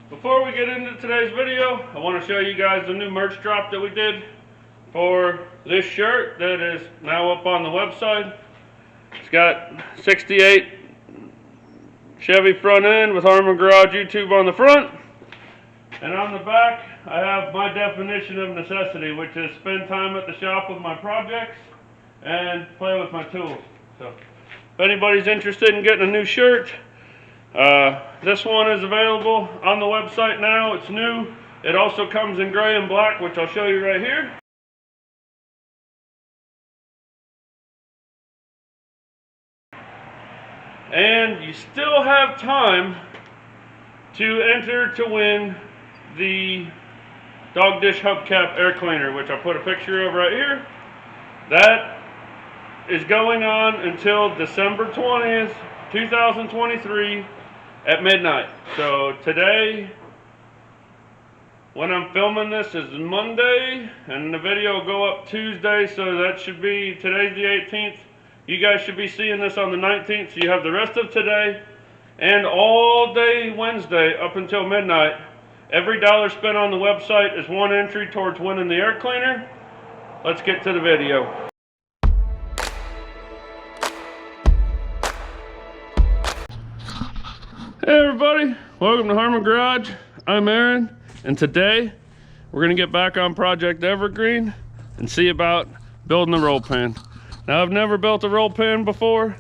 Before we get into today's video, I want to show you guys the new merch drop that we did for this shirt that is now up on the website. It's got 68 Chevy front end with Harmon Garage YouTube on the front. And on the back, I have my definition of necessity, which is spend time at the shop with my projects and play with my tools. So if anybody's interested in getting a new shirt, this one is available on the website now. It's new. It also comes in gray and black, which I'll show you right here. And you still have time to enter to win the dog dish hubcap air cleaner, which I put a picture of right here. That is going on until December 20th, 2023 at midnight. So today, when I'm filming this, is Monday, and the video will go up Tuesday, so that should be, today's the 18th. You guys should be seeing this on the 19th, so you have the rest of today and all day Wednesday up until midnight. Every dollar spent on the website is one entry towards winning the air cleaner. Let's get to the video. Hey everybody, welcome to Harmon Garage. I'm Aaron, and today we're going to get back on Project Evergreen and see about building the roll pan. Now, I've never built a roll pan before,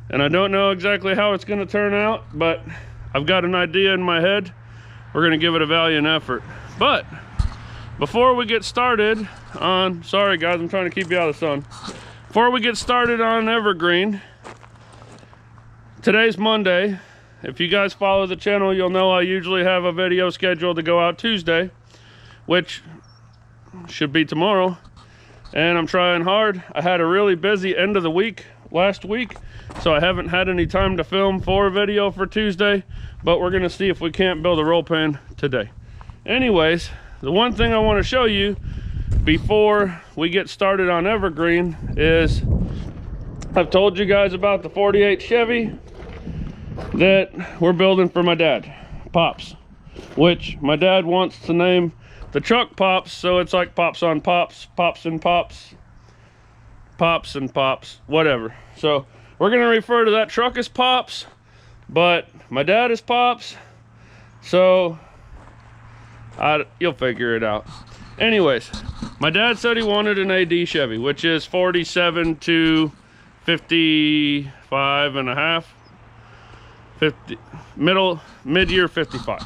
and I don't know exactly how it's going to turn out, but I've got an idea in my head. We're going to give it a valiant effort. But before we get started on, sorry guys, I'm trying to keep you out of the sun. Before we get started on Evergreen, today's Monday. If you guys follow the channel, you'll know I usually have a video scheduled to go out Tuesday, which should be tomorrow. And I'm trying hard. I had a really busy end of the week last week, so I haven't had any time to film for a video for Tuesday, but we're gonna see if we can't build a roll pan today. Anyways, the one thing I want to show you before we get started on Evergreen is I've told you guys about the 48 Chevy that we're building for my dad, Pops, which my dad wants to name the truck Pops, so it's like Pops on Pops, Pops and Pops, Pops and Pops, whatever. So we're gonna refer to that truck as Pops, but my dad is Pops, so you'll figure it out. Anyways, my dad said he wanted an AD Chevy, which is 47 to 55 and a half, 50, mid-year 55.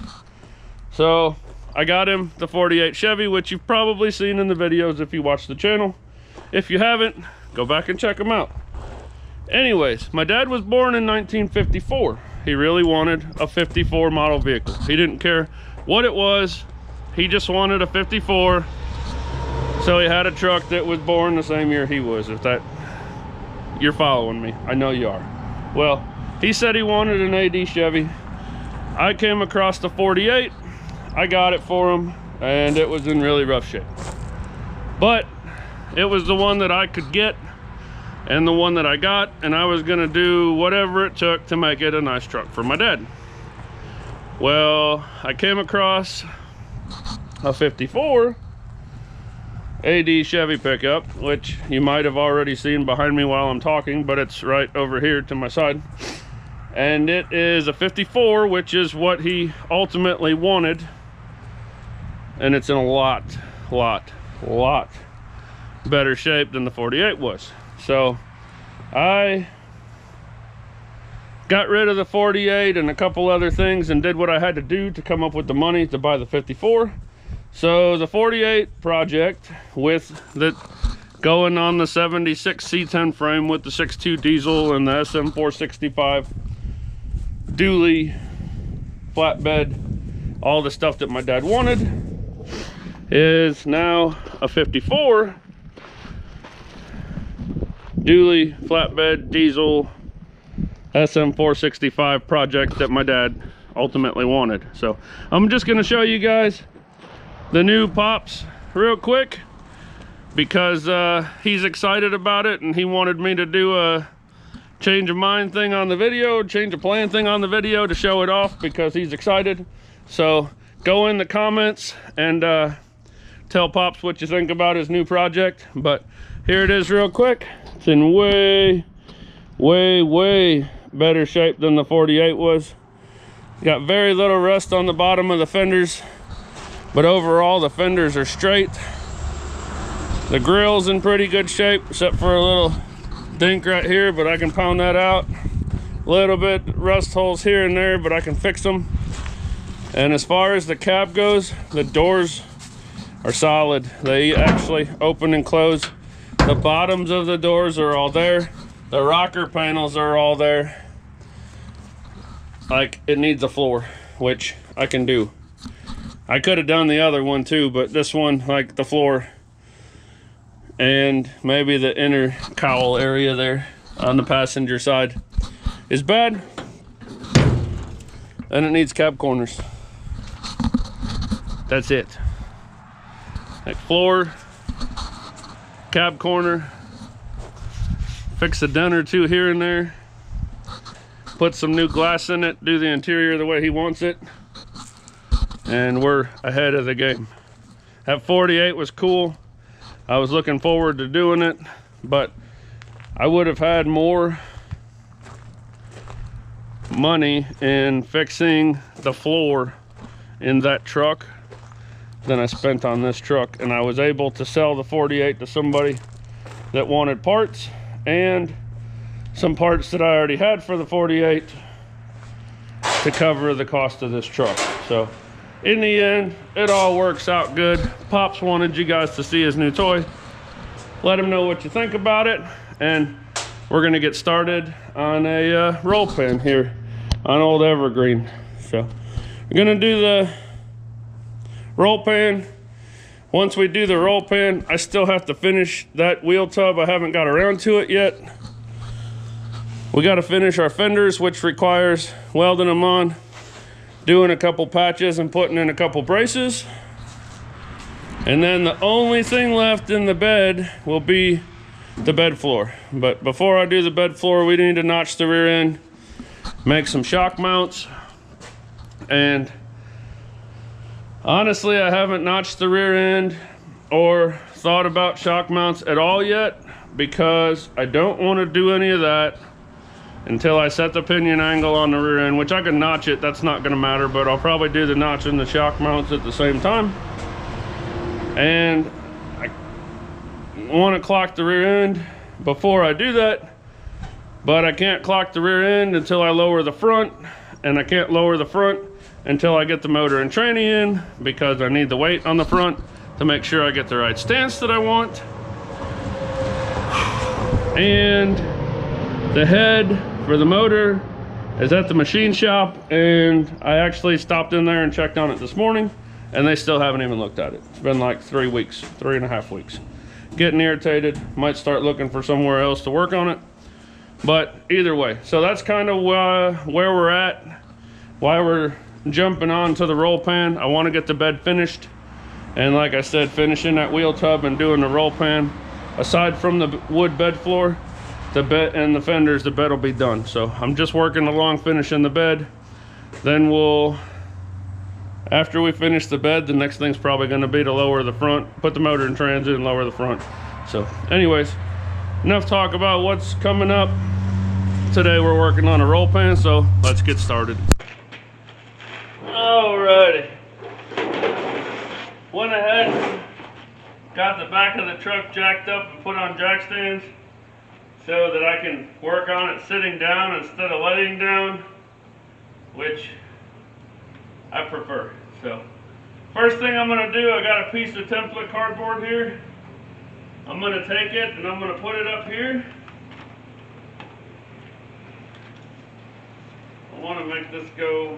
So I got him the 48 Chevy, which you've probably seen in the videos if you watch the channel. If you haven't, go back and check them out. Anyways, my dad was born in 1954. He really wanted a 54 model vehicle. He didn't care what it was. He just wanted a 54. So he had a truck that was born the same year he was, if that, you're following me. I know you are. Well, he said he wanted an AD Chevy. I came across the 48. I got it for him, and it was in really rough shape. But it was the one that I could get, and the one that I got, and I was gonna do whatever it took to make it a nice truck for my dad. Well, I came across a 54 AD Chevy pickup, which you might have already seen behind me while I'm talking, but it's right over here to my side. And it is a 54, which is what he ultimately wanted. And it's in a lot better shape than the 48 was. So I got rid of the 48 and a couple other things and did what I had to do to come up with the money to buy the 54. So the 48 project, with the going on the 76 C10 frame with the 6.2 diesel and the SM465 dually flatbed, all the stuff that my dad wanted, is now a 54 dually flatbed diesel SM465 project that my dad ultimately wanted. So I'm just going to show you guys the new Pops real quick, because he's excited about it and he wanted me to do a change of mind thing on the video, change of plan thing on the video to show it off, because he's excited. So go in the comments and tell Pops what you think about his new project. But here it is real quick. It's in way better shape than the 48 was. Got very little rust on the bottom of the fenders, but overall the fenders are straight. The grill's in pretty good shape, except for a little dink right here, but I can pound that out. A little bit rust holes here and there, but I can fix them. And as far as the cab goes, the doors are solid. They actually open and close. The bottoms of the doors are all there. The rocker panels are all there. Like, it needs a floor, which I can do. I could have done the other one too, but this one, like the floor and maybe the inner cowl area there on the passenger side, is bad. And it needs cab corners. That's it. Like floor, cab corner, fix a dent or two here and there, put some new glass in it, do the interior the way he wants it, and we're ahead of the game. That 48 was cool. I was looking forward to doing it, but I would have had more money in fixing the floor in that truck than I spent on this truck, and I was able to sell the 48 to somebody that wanted parts and some parts that I already had for the 48 to cover the cost of this truck. So in the end, it all works out good. Pops wanted you guys to see his new toy. Let him know what you think about it, and we're gonna get started on a roll pan here on old Evergreen. So we're gonna do the roll pan. Once we do the roll pan, I still have to finish that wheel tub. I haven't got around to it yet. We got to finish our fenders, which requires welding them on, doing a couple patches and putting in a couple braces. And then the only thing left in the bed will be the bed floor. But before I do the bed floor, we need to notch the rear end, make some shock mounts. And honestly, I haven't notched the rear end or thought about shock mounts at all yet, because I don't want to do any of that until I set the pinion angle on the rear end, which I can notch it, that's not gonna matter, but I'll probably do the notch and the shock mounts at the same time. And I wanna clock the rear end before I do that, but I can't clock the rear end until I lower the front, and I can't lower the front until I get the motor and tranny in, because I need the weight on the front to make sure I get the right stance that I want. And the head for the motor is at the machine shop, and I actually stopped in there and checked on it this morning, and they still haven't even looked at it. It's been like 3 weeks, 3.5 weeks. Getting irritated, might start looking for somewhere else to work on it. But either way, so that's kind of where we're at, why we're jumping on to the roll pan. I want to get the bed finished, and like I said, finishing that wheel tub and doing the roll pan. Aside from the wood bed floor, the bed and the fenders, the bed will be done. So I'm just working along finishing the bed. Then after we finish the bed, the next thing's probably going to be to lower the front, put the motor in transit and lower the front. So anyways, enough talk about what's coming up. Today we're working on a roll pan, so let's get started. Alrighty, went ahead, got the back of the truck jacked up and put on jack stands so that I can work on it sitting down instead of laying down, which I prefer. So first thing I'm going to do, I got a piece of template cardboard here. I'm going to take it and I'm going to put it up here. I want to make this go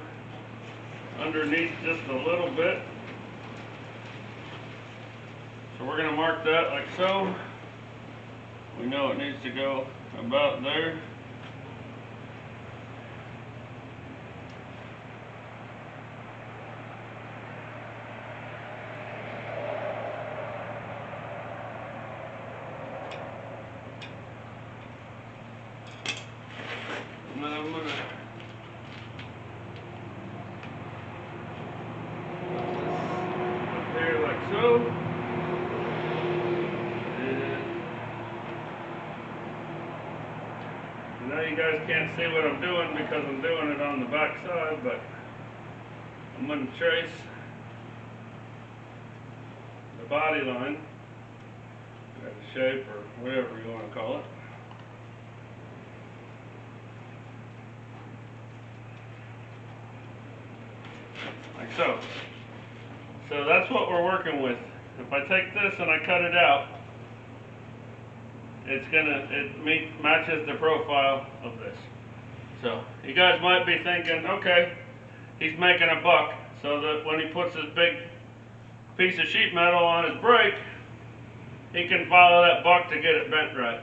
underneath just a little bit. So we're going to mark that like so. We know it needs to go about there. And then I'm going to like so. And now you guys can't see what I'm doing because I'm doing it on the back side, but I'm going to trace the body line, or the shape, or whatever you want to call it. Like so. So that's what we're working with. If I take this and I cut it out, it matches the profile of this. So you guys might be thinking, okay, he's making a buck so that when he puts his big piece of sheet metal on his brake, he can follow that buck to get it bent right.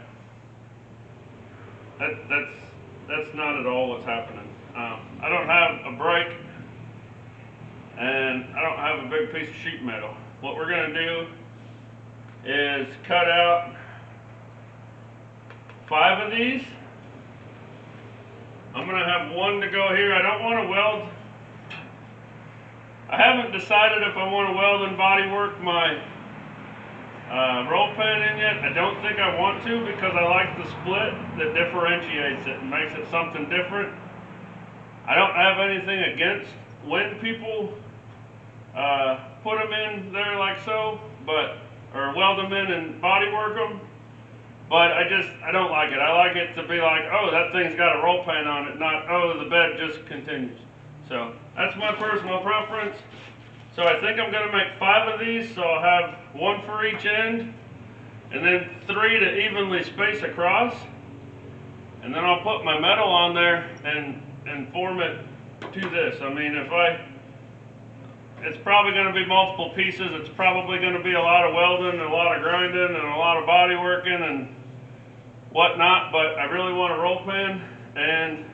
That's not at all what's happening. I don't have a brake and I don't have a big piece of sheet metal. What we're going to do is cut out 5 of these. I'm going to have 1 to go here. I don't want to weld. I haven't decided if I want to weld and body work my roll pan in yet. I don't think I want to because I like the split that differentiates it and makes it something different. I don't have anything against when people put them in there like so, or weld them in and body work them. But I don't like it. I like it to be like, oh, that thing's got a roll pan on it, not, oh, the bed just continues. So that's my personal preference. So I think I'm going to make 5 of these, so I'll have 1 for each end, and then 3 to evenly space across. And then I'll put my metal on there and form it to this. I mean, it's probably going to be multiple pieces. It's probably going to be a lot of welding and a lot of grinding and a lot of body working and whatnot, but I really want a roll pan, and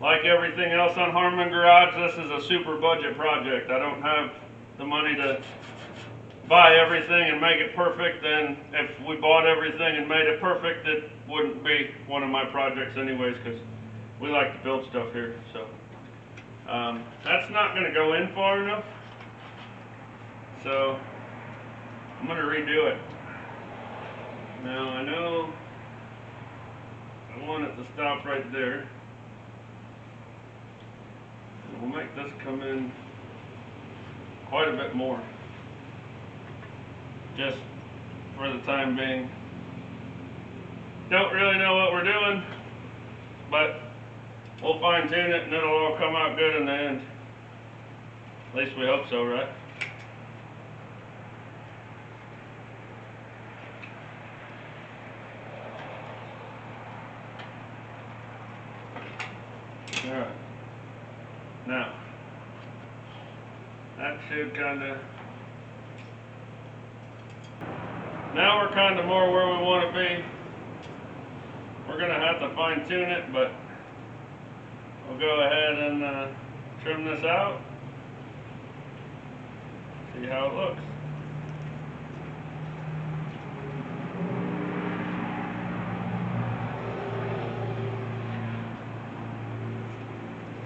like everything else on Harmon Garage, this is a super budget project. I don't have the money to buy everything and make it perfect, and if we bought everything and made it perfect, it wouldn't be one of my projects anyways, because we like to build stuff here. So that's not going to go in far enough, so I'm going to redo it. Now I know I want it to stop right there. We'll make this come in quite a bit more, just for the time being. Don't really know what we're doing, but we'll fine tune it and it'll all come out good in the end. At least we hope so, right? Alright. Now, that should now we're kind of more where we want to be. We're going to have to fine tune it, but we'll go ahead and trim this out. See how it looks.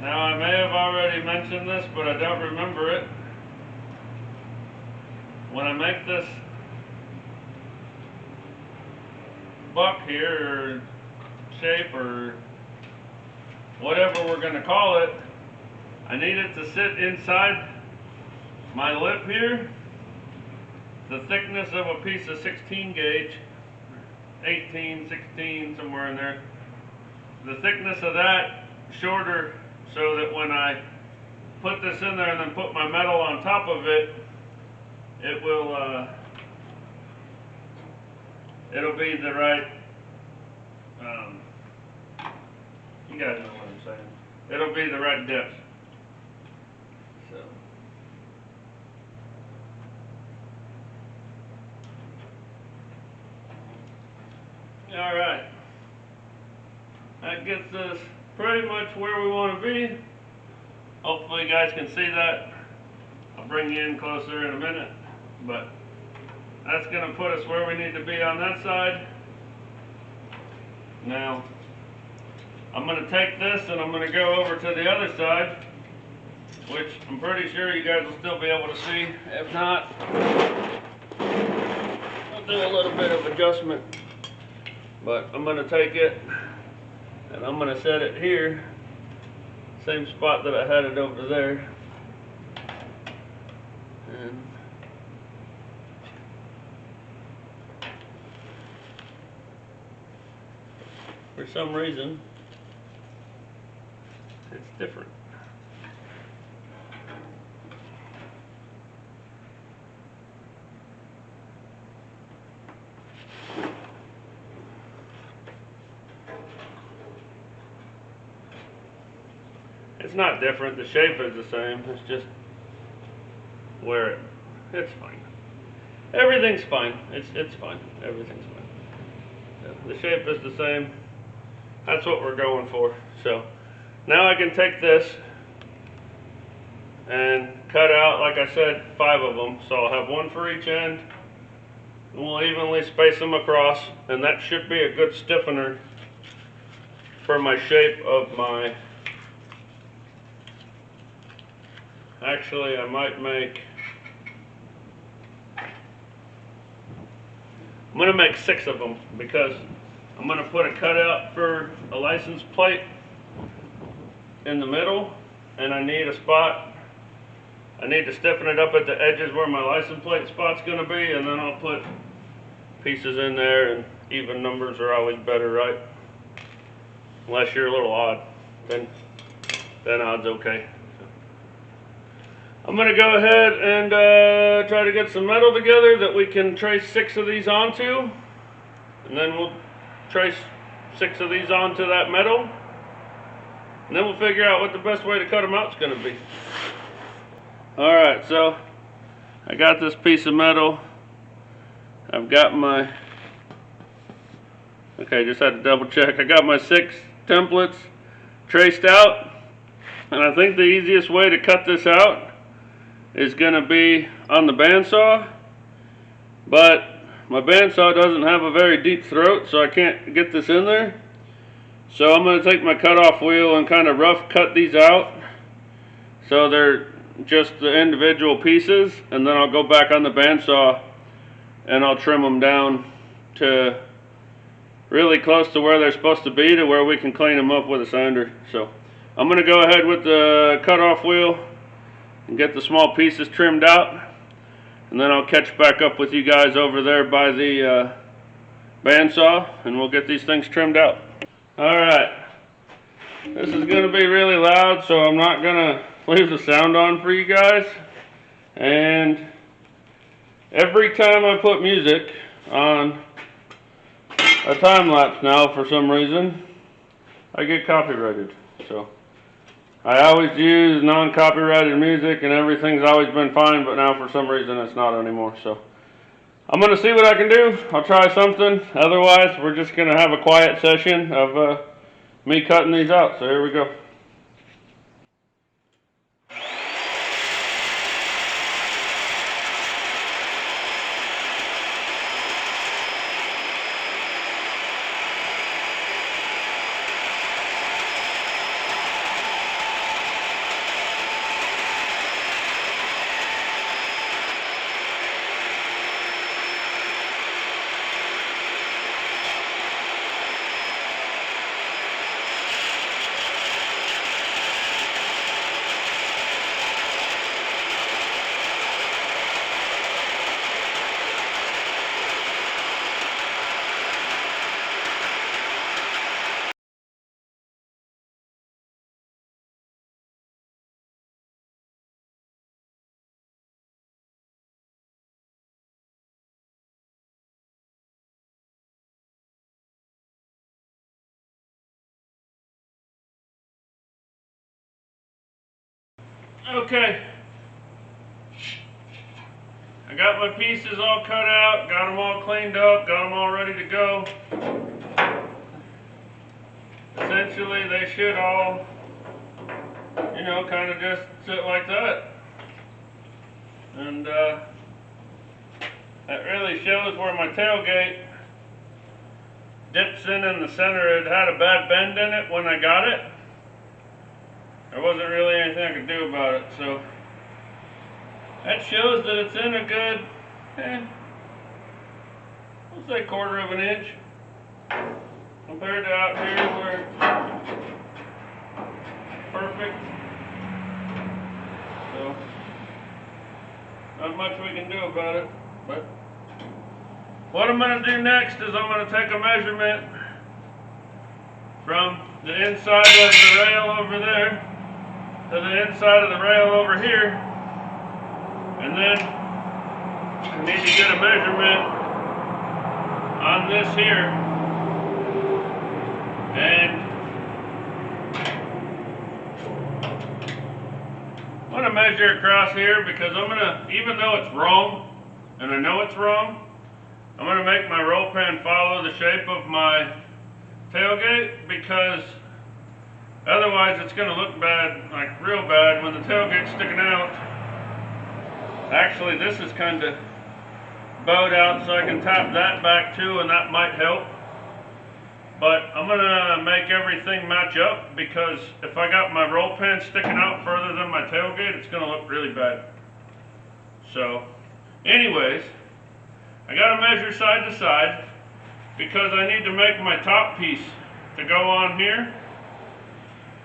Now I may have already mentioned this, but I don't remember it. When I make this buck here, or shape, or whatever we're going to call it, I need it to sit inside my lip here, the thickness of a piece of 16 gauge, 18, 16, somewhere in there. The thickness of that shorter, so that when I put this in there and then put my metal on top of it, it will it'll be the right, you guys know what I'm saying. It'll be the right depth. So all right, that gets us pretty much where we want to be. Hopefully you guys can see that. I'll bring you in closer in a minute, but that's going to put us where we need to be on that side. Now I'm going to take this and I'm going to go over to the other side which I'm pretty sure you guys will still be able to see. If not, I'll do a little bit of adjustment. But I'm going to take it and I'm going to set it here, same spot that I had it over there. And for some reason, it's different. It's not different, the shape is the same, it's just where it's fine. Everything's fine, it's fine, everything's fine. Yeah, the shape is the same, that's what we're going for. So now I can take this and cut out, like I said, 5 of them. So I'll have one for each end, and we'll evenly space them across, and that should be a good stiffener for my shape of my. Actually, I might make, I'm going to make 6 of them because I'm going to put a cutout for a license plate in the middle, and I need a spot. I need to stiffen it up at the edges where my license plate spot's going to be, and then I'll put pieces in there, and even numbers are always better, right? Unless you're a little odd, then odd's okay. I'm going to go ahead and try to get some metal together that we can trace 6 of these onto, and then we'll trace 6 of these onto that metal, and then we'll figure out what the best way to cut them out is going to be. Alright, so I got this piece of metal. I've got my, okay, just had to double check. I got my 6 templates traced out, and I think the easiest way to cut this out is going to be on the bandsaw, but my bandsaw doesn't have a very deep throat, so I can't get this in there. So I'm going to take my cutoff wheel and kind of rough cut these out so they're just the individual pieces, and then I'll go back on the bandsaw and I'll trim them down to really close to where they're supposed to be, to where we can clean them up with a sander. So I'm going to go ahead with the cutoff wheel and get the small pieces trimmed out, and then I'll catch back up with you guys over there by the bandsaw, and we'll get these things trimmed out. Alright, this is going to be really loud, so I'm not going to leave the sound on for you guys. And every time I put music on a time lapse now, for some reason, I get copyrighted. So I always use non-copyrighted music and everything's always been fine, but now for some reason it's not anymore. So I'm going to see what I can do. I'll try something. Otherwise, we're just going to have a quiet session of me cutting these out. So here we go. Okay, I got my pieces all cut out, got them all cleaned up, got them all ready to go. Essentially, they should all, you know, kind of just sit like that. And that really shows where my tailgate dips in the center. It had a bad bend in it when I got it. there wasn't really anything I could do about it. So that shows that it's in a good, let's say 1/4 of an inch compared to out here where it's perfect. So not much we can do about it. But what I'm going to do next is I'm going to take a measurement from the inside of the rail over there to the inside of the rail over here, and then I need to get a measurement on this here, and I'm going to measure across here because I'm going to, even though it's wrong, and I know it's wrong, I'm going to make my roll pan follow the shape of my tailgate, because otherwise it's going to look bad, like real bad, when the tailgate's sticking out. Actually, this is kind of bowed out, so I can tap that back too, and that might help. But I'm going to make everything match up, because if I got my roll pan sticking out further than my tailgate, it's going to look really bad. So anyways, I got to measure side to side, because I need to make my top piece to go on here,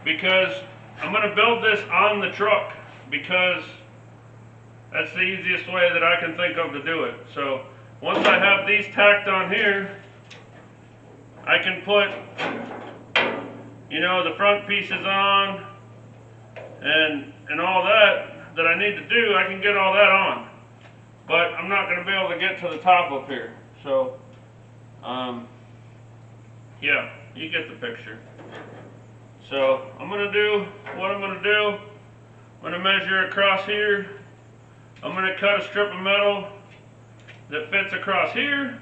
because I'm going to build this on the truck, because that's the easiest way that I can think of to do it. So once I have these tacked on here, I can put, the front pieces on and all that I need to do. I can get all that on, but I'm not going to be able to get to the top up here. So yeah, you get the picture. So I'm going to do what I'm going to do. I'm going to measure across here. I'm going to cut a strip of metal that fits across here,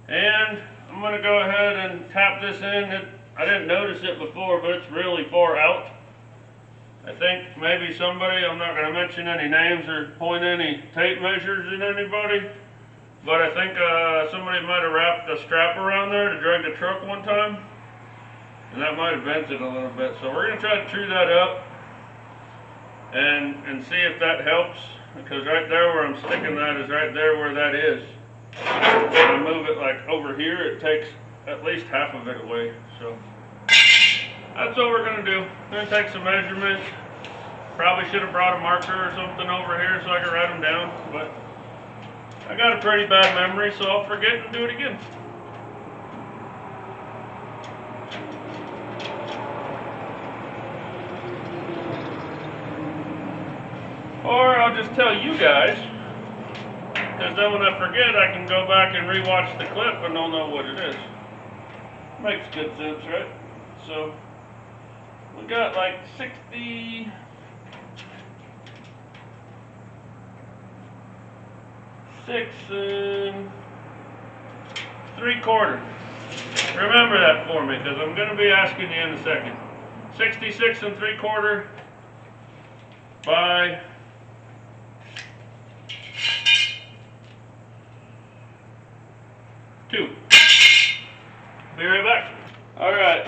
and I'm going to go ahead and tap this in. I didn't notice it before, but it's really far out. I think maybe somebody, I'm not going to mention any names or point any tape measures at anybody, but I think somebody might have wrapped a strap around there to drag the truck one time, and that might have bent it a little bit. So we're going to try to true that up and see if that helps, because right there where I'm sticking that is right there where that is. When I move it like over here, it takes at least half of it away. So that's what we're going to do. I'm going to take some measurements. Probably should have brought a marker or something over here so I could write them down, but I got a pretty bad memory, so I'll forget and do it again. Or I'll just tell you guys, because then when I forget, I can go back and rewatch the clip and I'll know what it is. Makes good sense, right? So we got like 66 3/4. Remember that for me, because I'm going to be asking you in a second. 66 3/4 by 2. Be right back. Alright,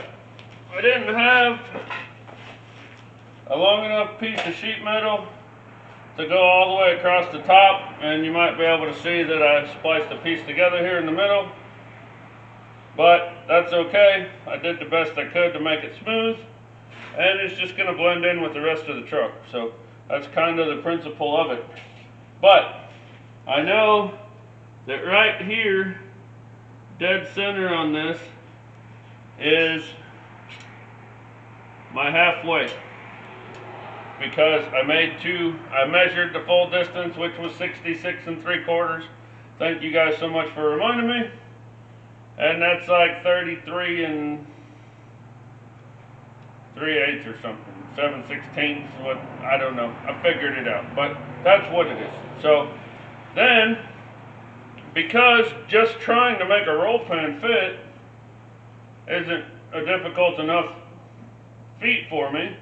I didn't have a long enough piece of sheet metal to go all the way across the top, and you might be able to see that I spliced a piece together here in the middle, but that's okay. I did the best I could to make it smooth, and it's just going to blend in with the rest of the truck. So that's kind of the principle of it. But I know that right here, dead center on this, is my halfway, because I measured the full distance, which was 66 3/4. Thank you guys so much for reminding me. And that's like 33 3/8 or something, 7/16, what, I don't know. I figured it out, but that's what it is. So then, because just trying to make a roll pan fit isn't a difficult enough feat for me,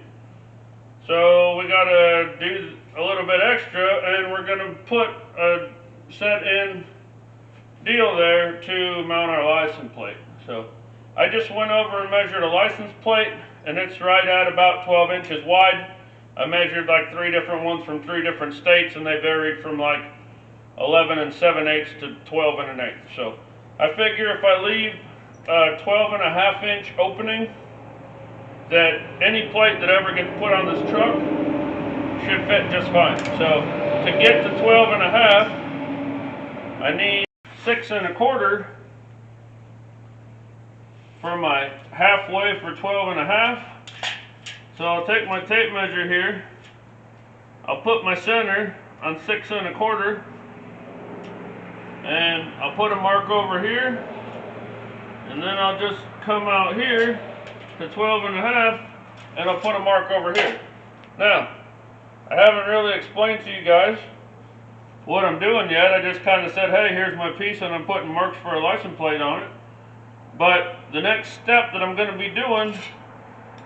so we got to do a little bit extra, and we're going to put a set-in deal there to mount our license plate. So I just went over and measured a license plate and it's right at about 12 inches wide. I measured like 3 different ones from 3 different states, and they varied from like 11 and 7/8 to 12 and 1/8. So I figure if I leave a 12.5 inch opening, that any plate that ever gets put on this truck should fit just fine. So to get to 12.5, I need 6 1/4 for my halfway for 12.5. So I'll take my tape measure here, I'll put my center on 6 1/4, and I'll put a mark over here, and then I'll just come out here to 12.5, and I'll put a mark over here. Now, I haven't really explained to you guys what I'm doing yet. I just kind of said, hey, here's my piece, and I'm putting marks for a license plate on it. But the next step that I'm going to be doing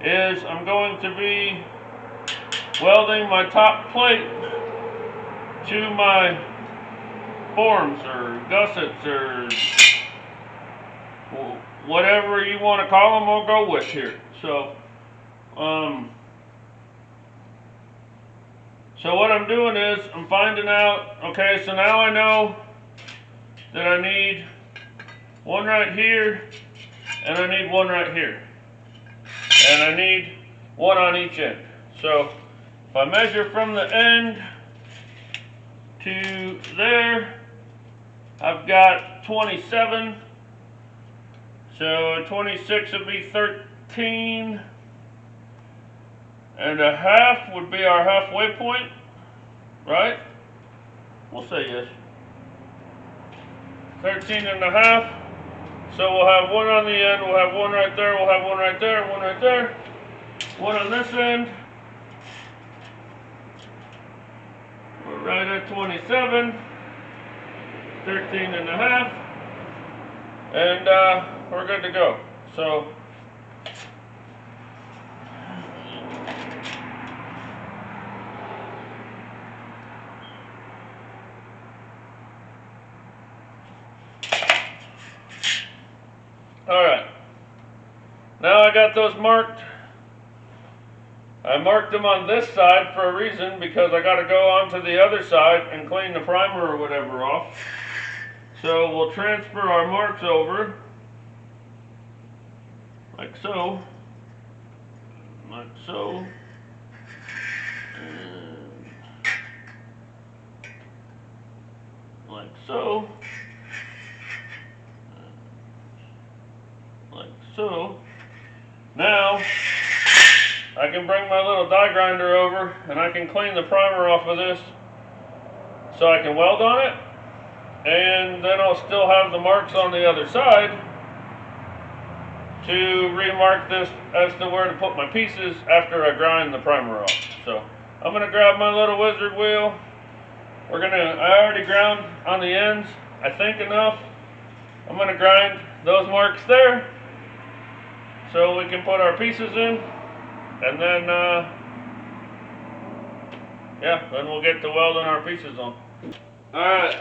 is I'm going to be welding my top plate to my forms or gussets or whatever you want to call them, I'll go with here. So what I'm doing is I'm finding out, okay, so now I know that I need one right here, and I need one right here, and I need one on each end. So if I measure from the end to there, I've got 27, so 26 would be 13.5 would be our halfway point, right? We'll say yes. 13.5. So we'll have one on the end, we'll have one right there, we'll have one right there, one right there, one on this end. We're right at 27, 13.5, and we're good to go. So alright, now I got those marked. I marked them on this side for a reason, because I got to go onto the other side and clean the primer or whatever off. So we'll transfer our marks over, like so, and like so, like so. Now I can bring my little die grinder over, and I can clean the primer off of this so I can weld on it, and then I'll still have the marks on the other side to remark this as to where to put my pieces after I grind the primer off. So I'm going to grab my little wizard wheel. I already ground on the ends, I think enough. I'm going to grind those marks there so we can put our pieces in, and then then we'll get to welding our pieces on. Alright,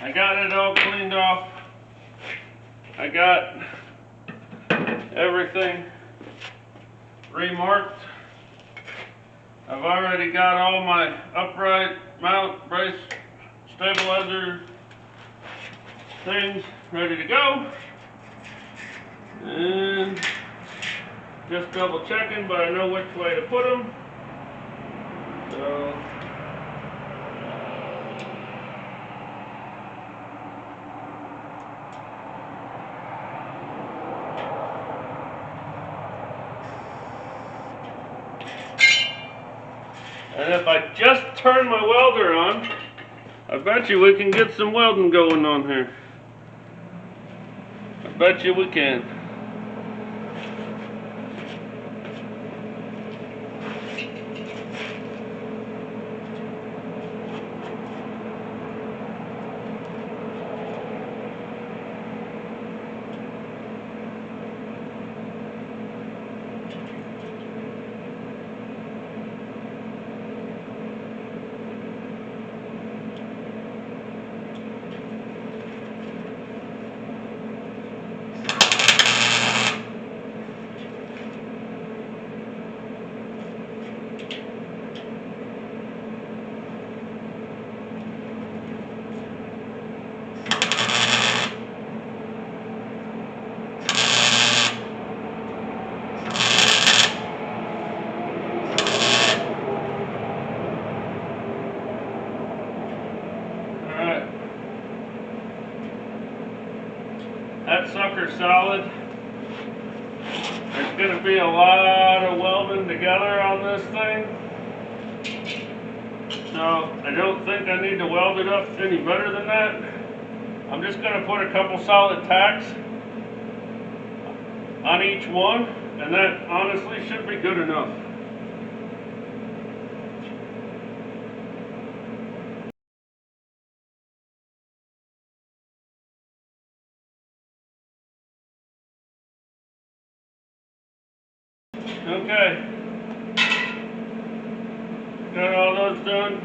I got it all cleaned off. I got everything remarked. I've already got all my upright mount, brace, stabilizer things ready to go. And just double checking, but I know which way to put them. So and if I just turn my welder on, I bet you we can get some welding going on here. I bet you we can. That sucker's solid. There's going to be a lot of welding together on this thing. So I don't think I need to weld it up any better than that. I'm just going to put a couple solid tacks on each one, and that honestly should be good enough. Okay, got all those done.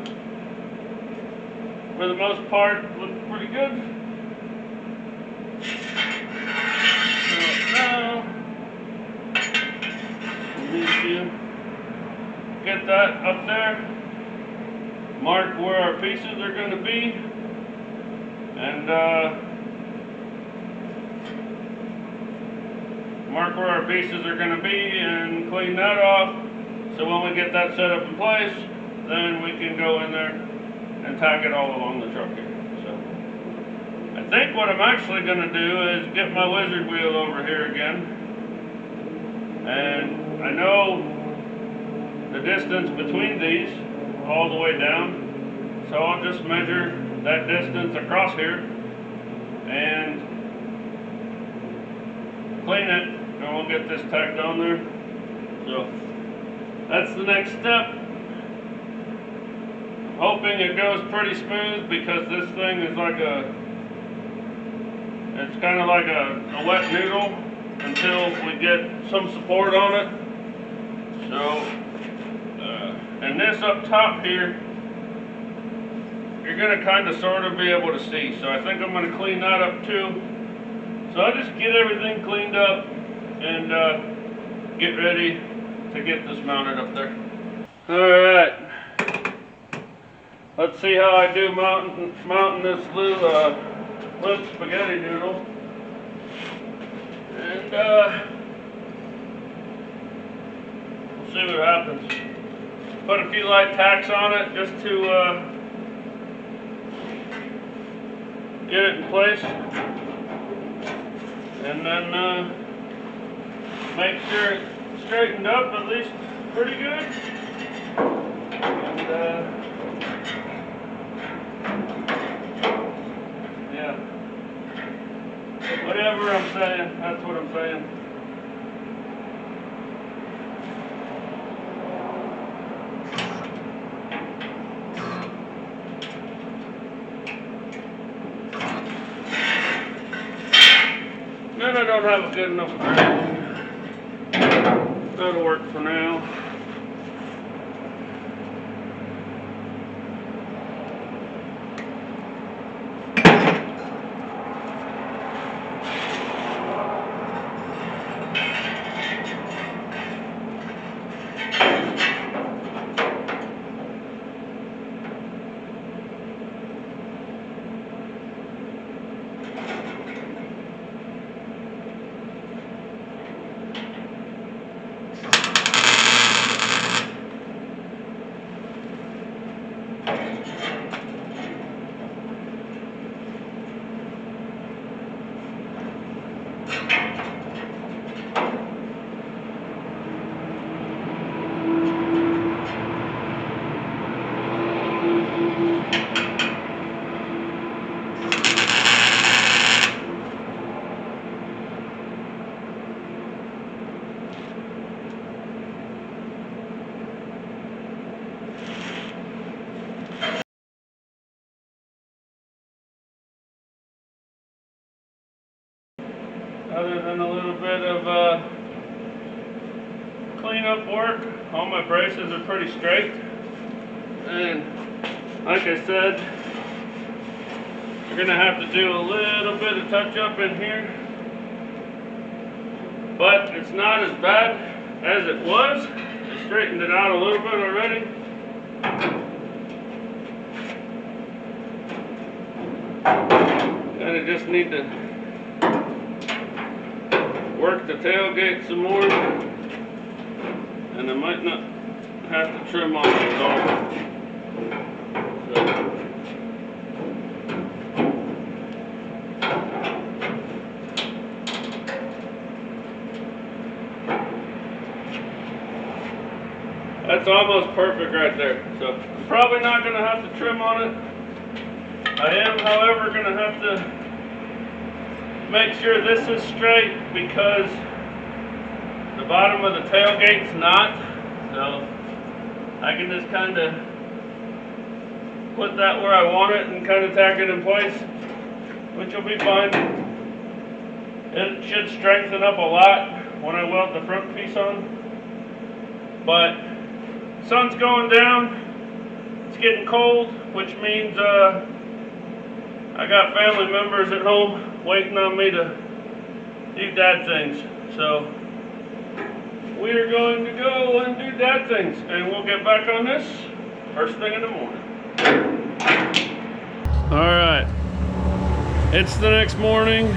For the most part, looks pretty good. So now, we need to get that up there, mark where our pieces are going to be, and mark where our pieces are going to be and clean that off. So when we get that set up in place, then we can go in there and tack it all along the truck here. So I think what I'm actually going to do is get my wizard wheel over here again. And I know the distance between these all the way down. So I'll just measure that distance across here and clean it, and we'll get this tacked on there. So that's the next step. Hoping it goes pretty smooth, because this thing is like it's kind of like a wet noodle until we get some support on it. So, and this up top here, you're going to kind of sort of be able to see. So I think I'm going to clean that up too. So I'll just get everything cleaned up and get ready to get this mounted up there. Alright, let's see how I do mounting this little spaghetti noodle. And we'll see what happens. Put a few light tacks on it just to get it in place. And then make sure it's straightened up at least pretty good. And yeah, whatever I'm saying, that's what I'm saying. And I don't have a good enough ground. That'll work for now. Other than a little bit of cleanup work, all my braces are pretty straight. And like I said, you're going to have to do a little bit of touch up in here. But it's not as bad as it was. I straightened it out a little bit already. Kind of just need to work the tailgate some more, and I might not have to trim off it all. So. That's almost perfect right there. So I'm probably not going to have to trim on it. I am, however, going to have to make sure this is straight because the bottom of the tailgate's not. So I can just kind of put that where I want it and kind of tack it in place, which will be fine. It should strengthen up a lot when I weld the front piece on. But sun's going down, it's getting cold, which means I got family members at home waiting on me to do dad things. So we are going to go and do dad things, and we'll get back on this first thing in the morning. All right, it's the next morning.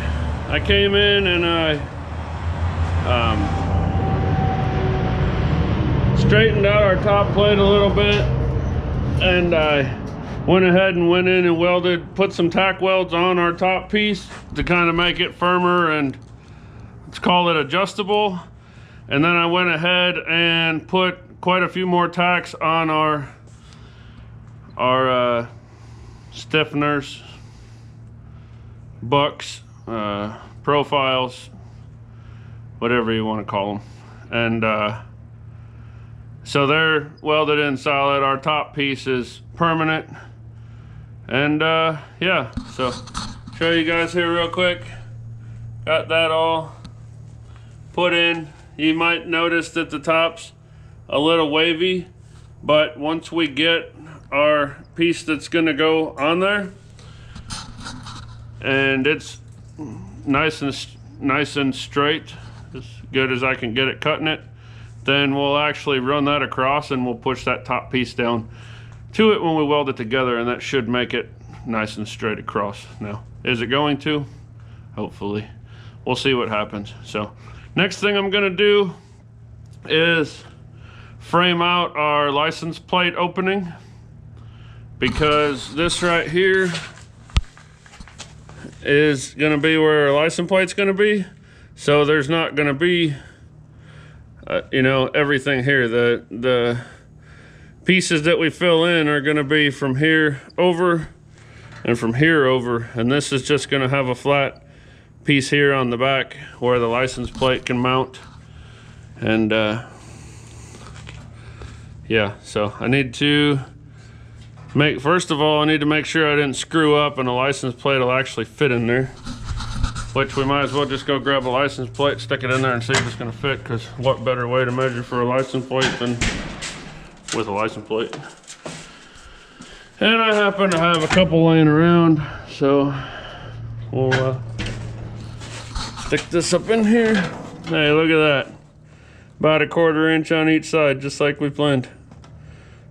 I came in and I straightened out our top plate a little bit, and I went ahead and went in and welded, put some tack welds on our top piece to kind of make it firmer and let's call it adjustable. And then I went ahead and put quite a few more tacks on our stiffeners, bucks, profiles, whatever you want to call them. And so they're welded in solid. Our top piece is permanent. And yeah, so show you guys here real quick. Got that all put in. You might notice that the top's a little wavy, but once we get our piece that's gonna go on there and it's nice and straight, as good as I can get it cutting it, then we'll actually run that across and we'll push that top piece down to it when we weld it together, and that should make it nice and straight across. Now, is it going to? Hopefully. We'll see what happens. So next thing I'm gonna do is frame out our license plate opening, because this right here is gonna be where our license plate's gonna be. So there's not gonna be you know, everything here. The pieces that we fill in are gonna be from here over and from here over, and this is just gonna have a flat piece here on the back where the license plate can mount. And yeah, so I need to first of all, I need to make sure I didn't screw up and the license plate will actually fit in there, which we might as well just go grab a license plate, stick it in there and see if it's gonna fit, because what better way to measure for a license plate than with a license plate. And I happen to have a couple laying around, so we'll stick this up in here. Hey, look at that. About a 1/4 inch on each side, just like we planned.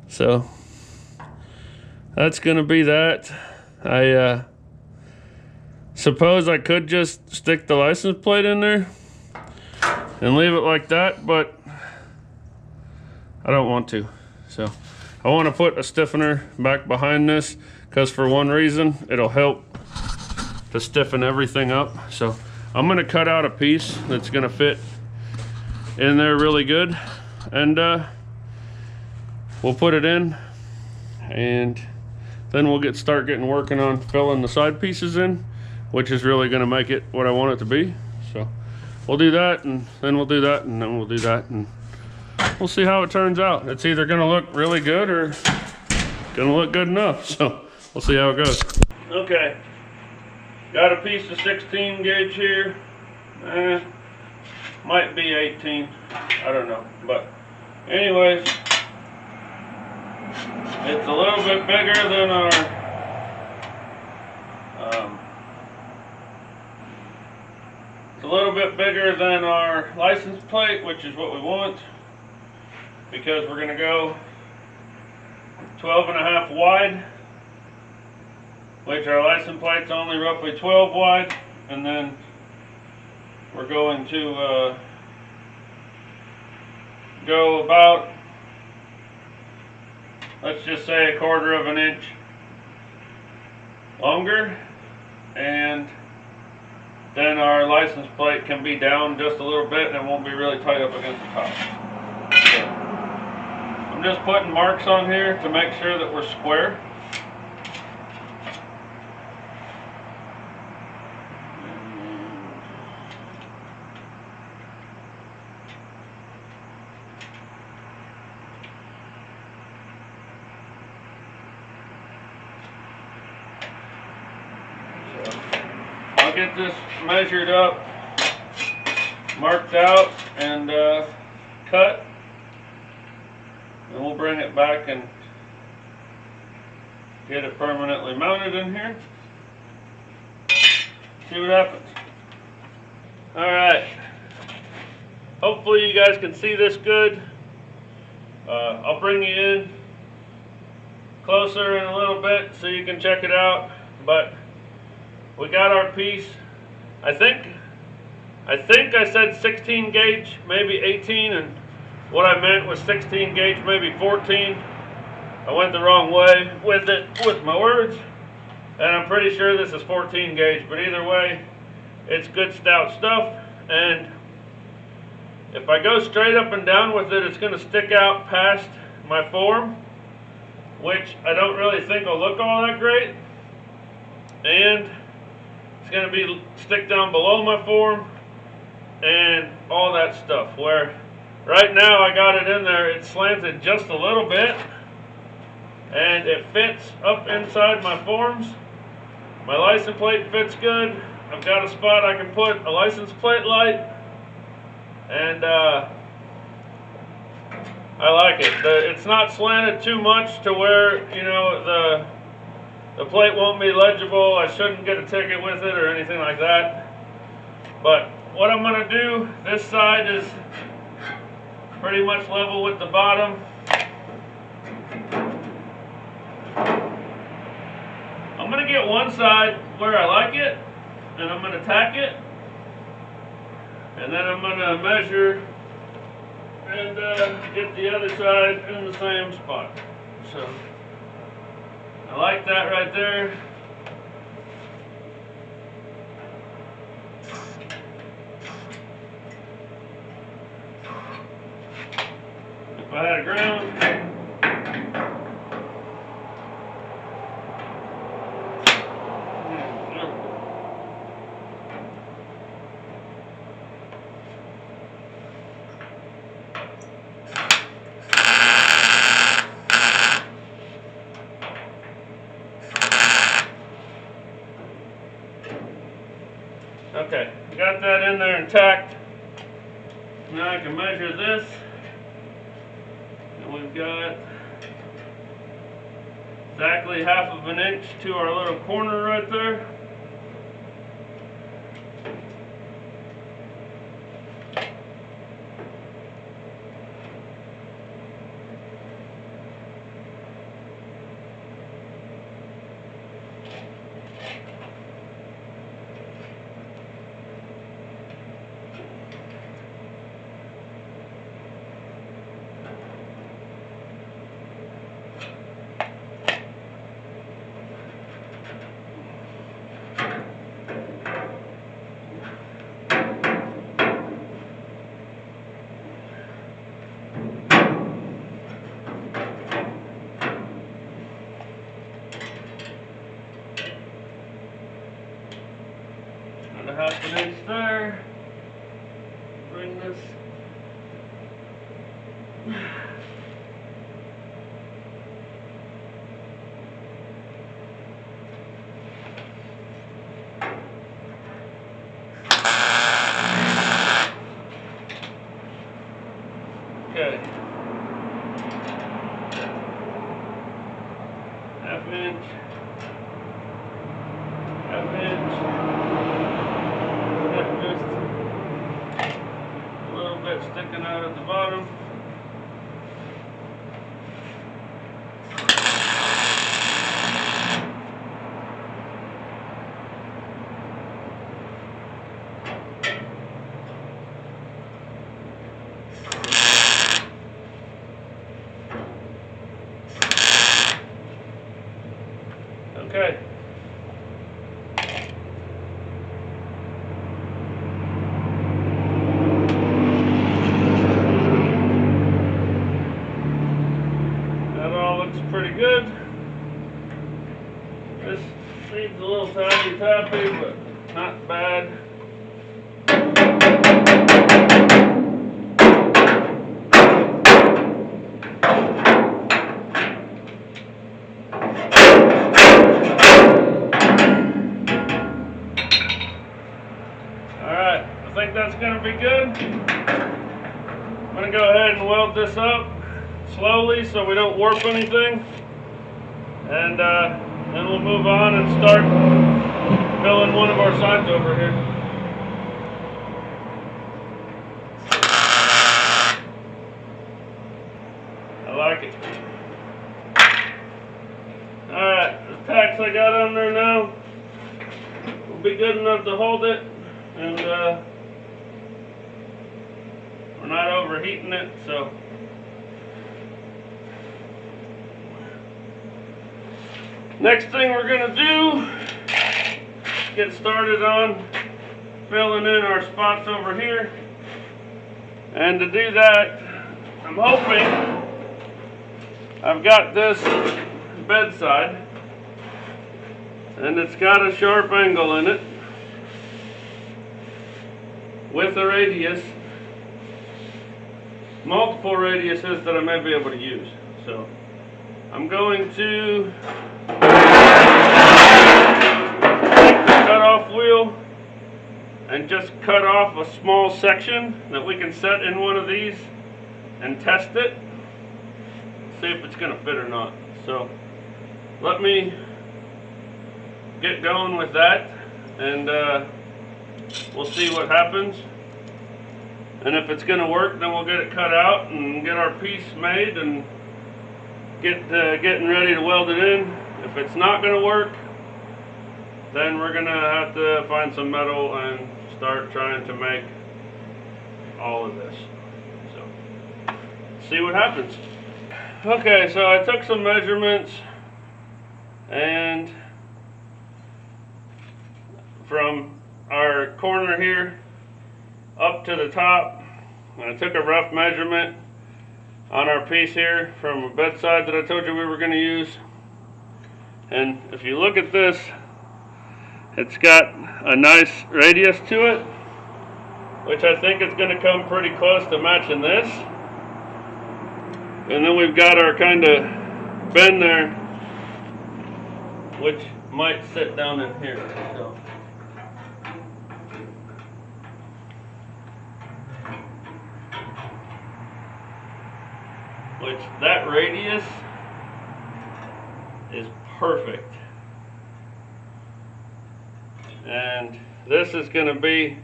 So that's gonna be that. I suppose I could just stick the license plate in there and leave it like that, but I don't want to. So I want to put a stiffener back behind this, because for one reason, it'll help to stiffen everything up. So I'm gonna cut out a piece that's gonna fit in there really good, and we'll put it in, and then we'll start working on filling the side pieces in, which is really gonna make it what I want it to be. So we'll do that, and then we'll do that, and then we'll do that, and we'll see how it turns out. It's either gonna look really good or gonna look good enough. So we'll see how it goes. Okay, got a piece of 16 gauge here. Might be 18, I don't know. But anyways, it's a little bit bigger than our license plate, which is what we want, because we're gonna go 12.5 wide, which our license plate's only roughly 12 wide, and then we're going to go about, let's just say, 1/4 inch longer, and then our license plate can be down just a little bit and it won't be really tight up against the top. So I'm just putting marks on here to make sure that we're square. I'll get this measured up, marked out, and cut, and we'll bring it back and get it permanently mounted in here. See what happens. Alright, hopefully you guys can see this good. I'll bring you in closer in a little bit so you can check it out, but we got our piece. I think I said 16 gauge, maybe 18, and what I meant was 16 gauge, maybe 14. I went the wrong way with it, with my words, and I'm pretty sure this is 14 gauge, but either way, it's good stout stuff, and if I go straight up and down with it, it's going to stick out past my form, which I don't really think will look all that great, and it's going to be stick down below my form and all that stuff, where right now I got it in there, it's slanted just a little bit and it fits up inside my forms. My license plate fits good. I've got a spot I can put a license plate light, and I like it. It's not slanted too much to where, you know, the plate won't be legible. I shouldn't get a ticket with it or anything like that. But what I'm going to do, this side is pretty much level with the bottom. I'm going to get one side where I like it, and I'm going to tack it, and then I'm going to measure and get the other side in the same spot. So I like that right there. If I had a ground, okay, got that in there and tacked. Now I can measure this, and we've got exactly ½ of an inch to our little corner right there. ½ an inch there. Bring this. Okay. ½ inch. ½ inch. Just a little bit sticking out at the bottom. Okay. this needs a little tappy, but not bad. Alright, I think that's going to be good. I'm going to go ahead and weld this up slowly so we don't warp anything. And then we'll move on and start filling one of our sides over here. I like it. Alright, the tacks I got on there now will be good enough to hold it, and we're not overheating it, so next thing we're going to do, get started on filling in our spots over here. And to do that, I'm hoping I've got this bedside, and it's got a sharp angle in it with a radius, multiple radiuses that I may be able to use. So I'm going to take the cutoff wheel and just cut off a small section that we can set in one of these and test it, see if it's going to fit or not. So let me get going with that, and we'll see what happens. And if it's going to work, then we'll get it cut out and get our piece made and getting ready to weld it in. If it's not going to work, then we're going to have to find some metal and start trying to make all of this. So, see what happens. Okay, so I took some measurements, and from our corner here up to the top, I took a rough measurement on our piece here from a bedside that I told you we were going to use. And if you look at this, it's got a nice radius to it, which I think is going to come pretty close to matching this. And then we've got our kind of bend there, which might sit down in here. So which that radius is perfect. And this is going to be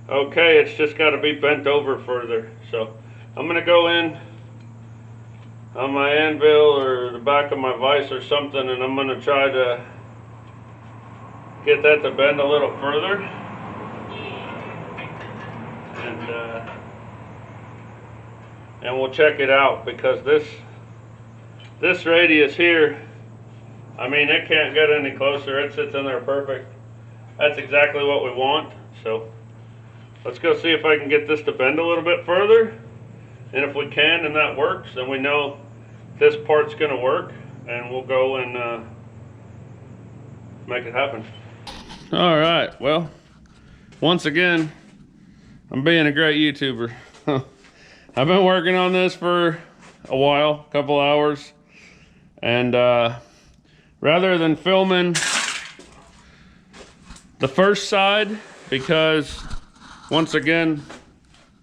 okay, it's just got to be bent over further. So I'm going to go in on my anvil or the back of my vise or something, and I'm going to try to get that to bend a little further. And we'll check it out, because this radius here, I mean, it can't get any closer. It sits in there perfect. That's exactly what we want. So let's go see if I can get this to bend a little bit further. And if we can and that works, then we know this part's going to work, and we'll go and make it happen. All right, well, once again, I'm being a great YouTuber. I've been working on this for a while, a couple hours, and rather than filming the first side, because once again,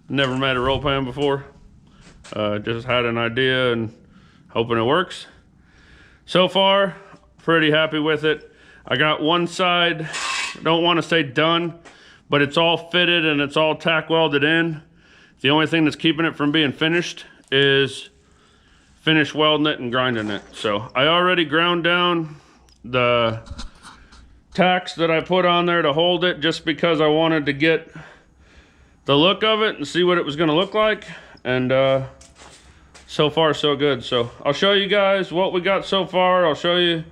never made a roll pan before, just had an idea and hoping it works. So far, pretty happy with it. I got one side, don't want to say done, but it's all fitted and it's all tack welded in. The only thing that's keeping it from being finished is finish welding it and grinding it. So I already ground down the tacks that I put on there to hold it, just because I wanted to get the look of it and see what it was going to look like. And so far so good. So I'll show you guys what we got so far. I'll show you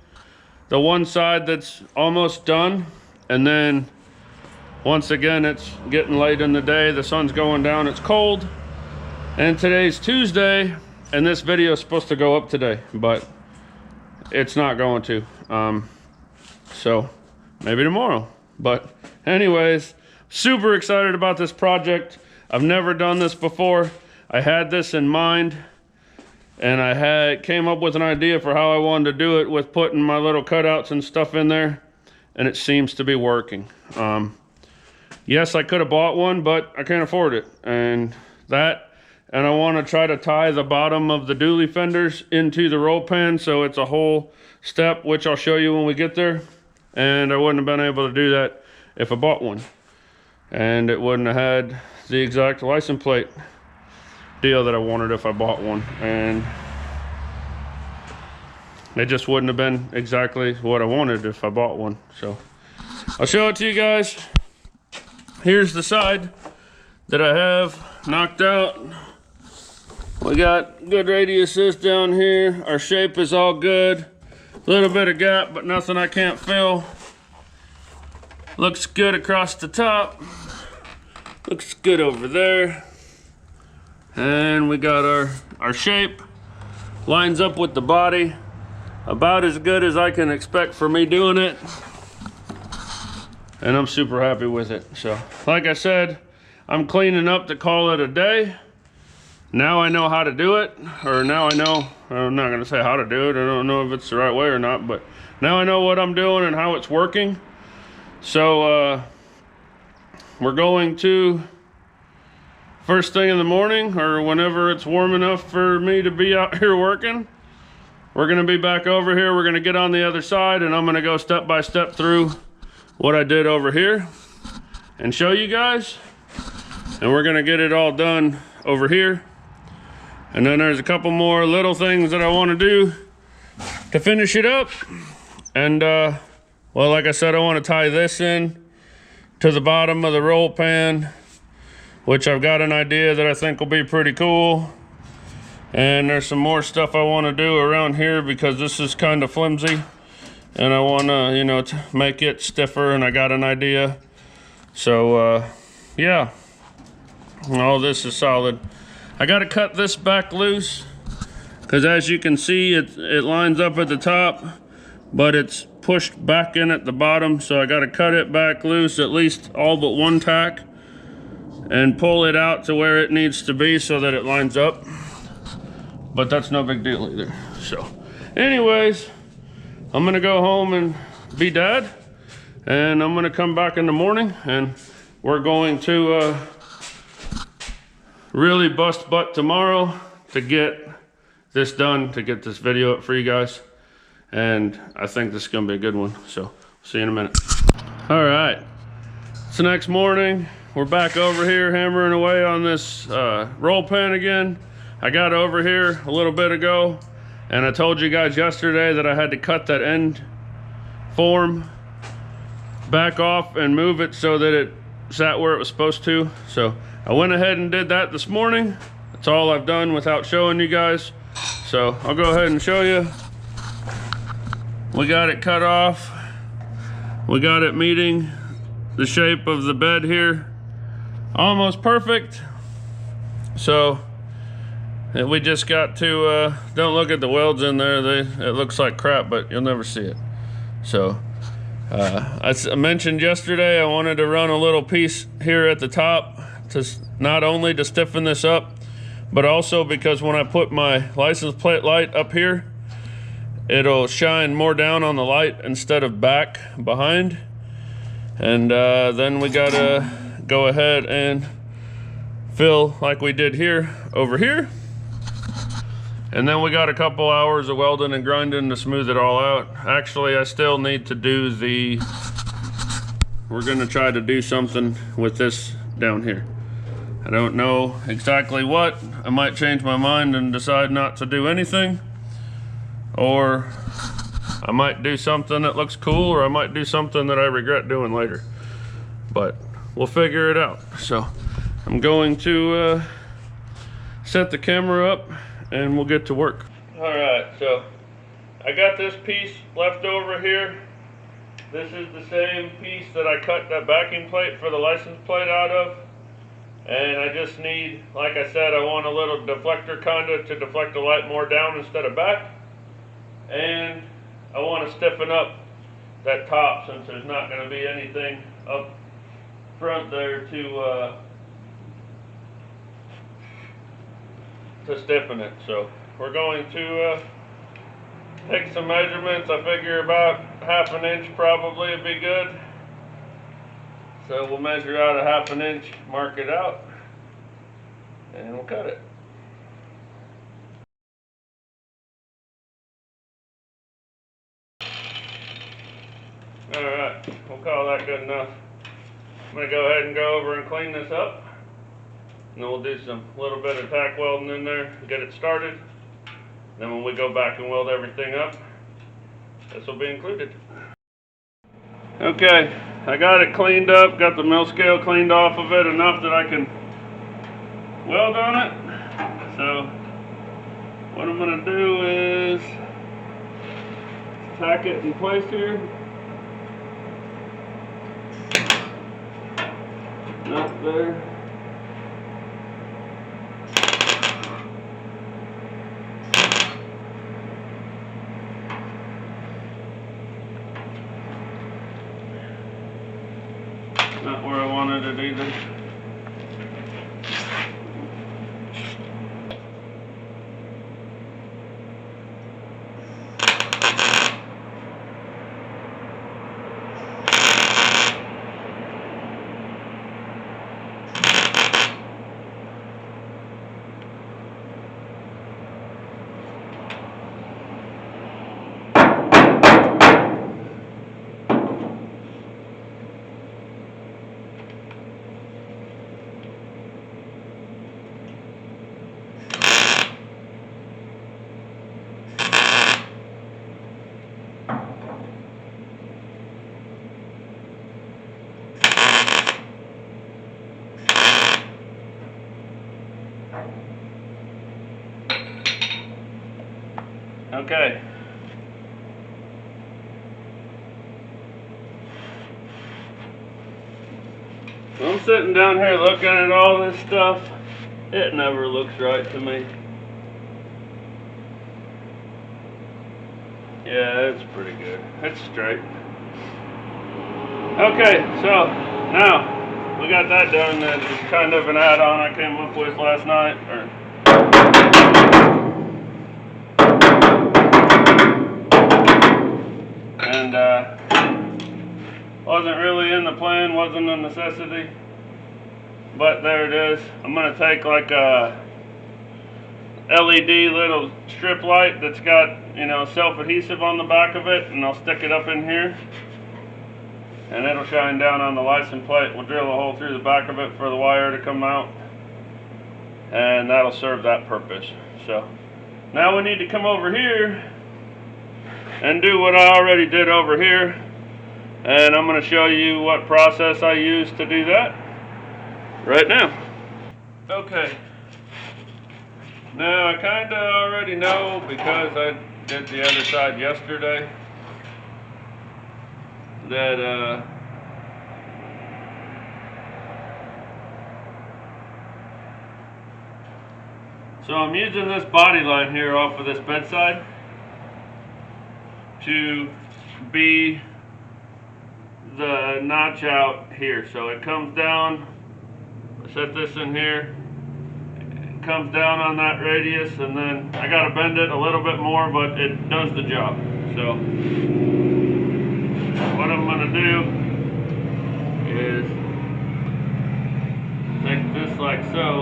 the one side that's almost done, and then once again, it's getting late in the day, the sun's going down, it's cold, and today's Tuesday, and this video is supposed to go up today, but it's not going to. So maybe tomorrow. But anyways, super excited about this project. I've never done this before. I had this in mind, and I came up with an idea for how I wanted to do it with putting my little cutouts and stuff in there, and it seems to be working. Yes, I could have bought one, but I can't afford it. And I want to try to tie the bottom of the dually fenders into the roll pan, so it's a whole step, which I'll show you when we get there. And I wouldn't have been able to do that if I bought one. And it wouldn't have had the exact license plate deal that I wanted if I bought one. And it just wouldn't have been exactly what I wanted if I bought one. So I'll show it to you guys. Here's the side that I have knocked out. We got good radiuses down here. Our shape is all good. A little bit of gap, but nothing I can't fill. Looks good across the top. Looks good over there. And we got our shape. Lines up with the body. About as good as I can expect for me doing it. And I'm super happy with it. So, like I said, I'm cleaning up to call it a day. Now I know how to do it, or now I know, I'm not gonna say how to do it, I don't know if it's the right way or not, but now I know what I'm doing and how it's working. So we're going to, first thing in the morning, or whenever it's warm enough for me to be out here working, we're gonna be back over here, we're gonna get on the other side, and I'm gonna go step by step through what I did over here and show you guys. And we're gonna get it all done over here. And then there's a couple more little things that I want to do to finish it up. And well, like I said, I want to tie this in to the bottom of the roll pan, which I've got an idea that I think will be pretty cool. And there's some more stuff I want to do around here because this is kind of flimsy, and I want to, you know, to make it stiffer, and I got an idea. So yeah, all this is solid. I got to cut this back loose because, as you can see, it lines up at the top, but it's pushed back in at the bottom. So I got to cut it back loose, at least all but one tack, and pull it out to where it needs to be so that it lines up. But that's no big deal either. So anyways, I'm gonna go home and be dad, and I'm gonna come back in the morning, and we're going to really bust butt tomorrow to get this done, to get this video up for you guys. And I think this is gonna be a good one. So see you in a minute. All right, it's the next morning. We're back over here hammering away on this roll pan again. I got over here a little bit ago, and I told you guys yesterday that I had to cut that end form back off and move it so that it sat where it was supposed to. So I went ahead and did that this morning. That's all I've done without showing you guys. So I'll go ahead and show you. We got it cut off. We got it meeting the shape of the bed here. Almost perfect. So we just got to, don't look at the welds in there. It looks like crap, but you'll never see it. So as I mentioned yesterday, I wanted to run a little piece here at the top to not only to stiffen this up, but also because when I put my license plate light up here, it'll shine more down on the light instead of back behind. And then we gotta go ahead and fill like we did here over here. And then we got a couple hours of welding and grinding to smooth it all out. Actually, I still need to do we're gonna try to do something with this down here. I don't know exactly what. I might change my mind and decide not to do anything. Or I might do something that looks cool, or I might do something that I regret doing later. But we'll figure it out. So I'm going to set the camera up and we'll get to work. All right, so I got this piece left over here. This is the same piece that I cut that backing plate for the license plate out of. And I just need, like I said, I want a little deflector conduit to deflect the light more down instead of back. And I want to stiffen up that top, since there's not going to be anything up front there to stiffen it. So we're going to take some measurements. I figure about 1/2 inch probably would be good. So we'll measure out 1/2 inch, mark it out, and we'll cut it. Alright, we'll call that good enough. I'm going to go ahead and go over and clean this up. And then we'll do some little bit of tack welding in there and get it started. Then when we go back and weld everything up, this will be included. Okay, I got it cleaned up, got the mill scale cleaned off of it enough that I can weld on it. So what I'm going to do is tack it in place here. Not there. Not where I wanted it either. Okay. So I'm sitting down here looking at all this stuff. It never looks right to me. Yeah, it's pretty good. It's straight. Okay, so now we got that done. It's kind of an add-on I came up with last night. And wasn't really in the plan, wasn't a necessity, but there it is. I'm going to take like a LED little strip light that's got, you know, self-adhesive on the back of it, and I'll stick it up in here and it'll shine down on the license plate. We'll drill a hole through the back of it for the wire to come out, and that'll serve that purpose. So now we need to come over here and do what I already did over here, and I'm going to show you what process I use to do that right now. Okay, now I kind of already know, because I did the other side yesterday, that so I'm using this body line here off of this bedside to be the notch out here. So it comes down, I set this in here, it comes down on that radius, and then I gotta bend it a little bit more, but it does the job. So what I'm gonna do is take this like so,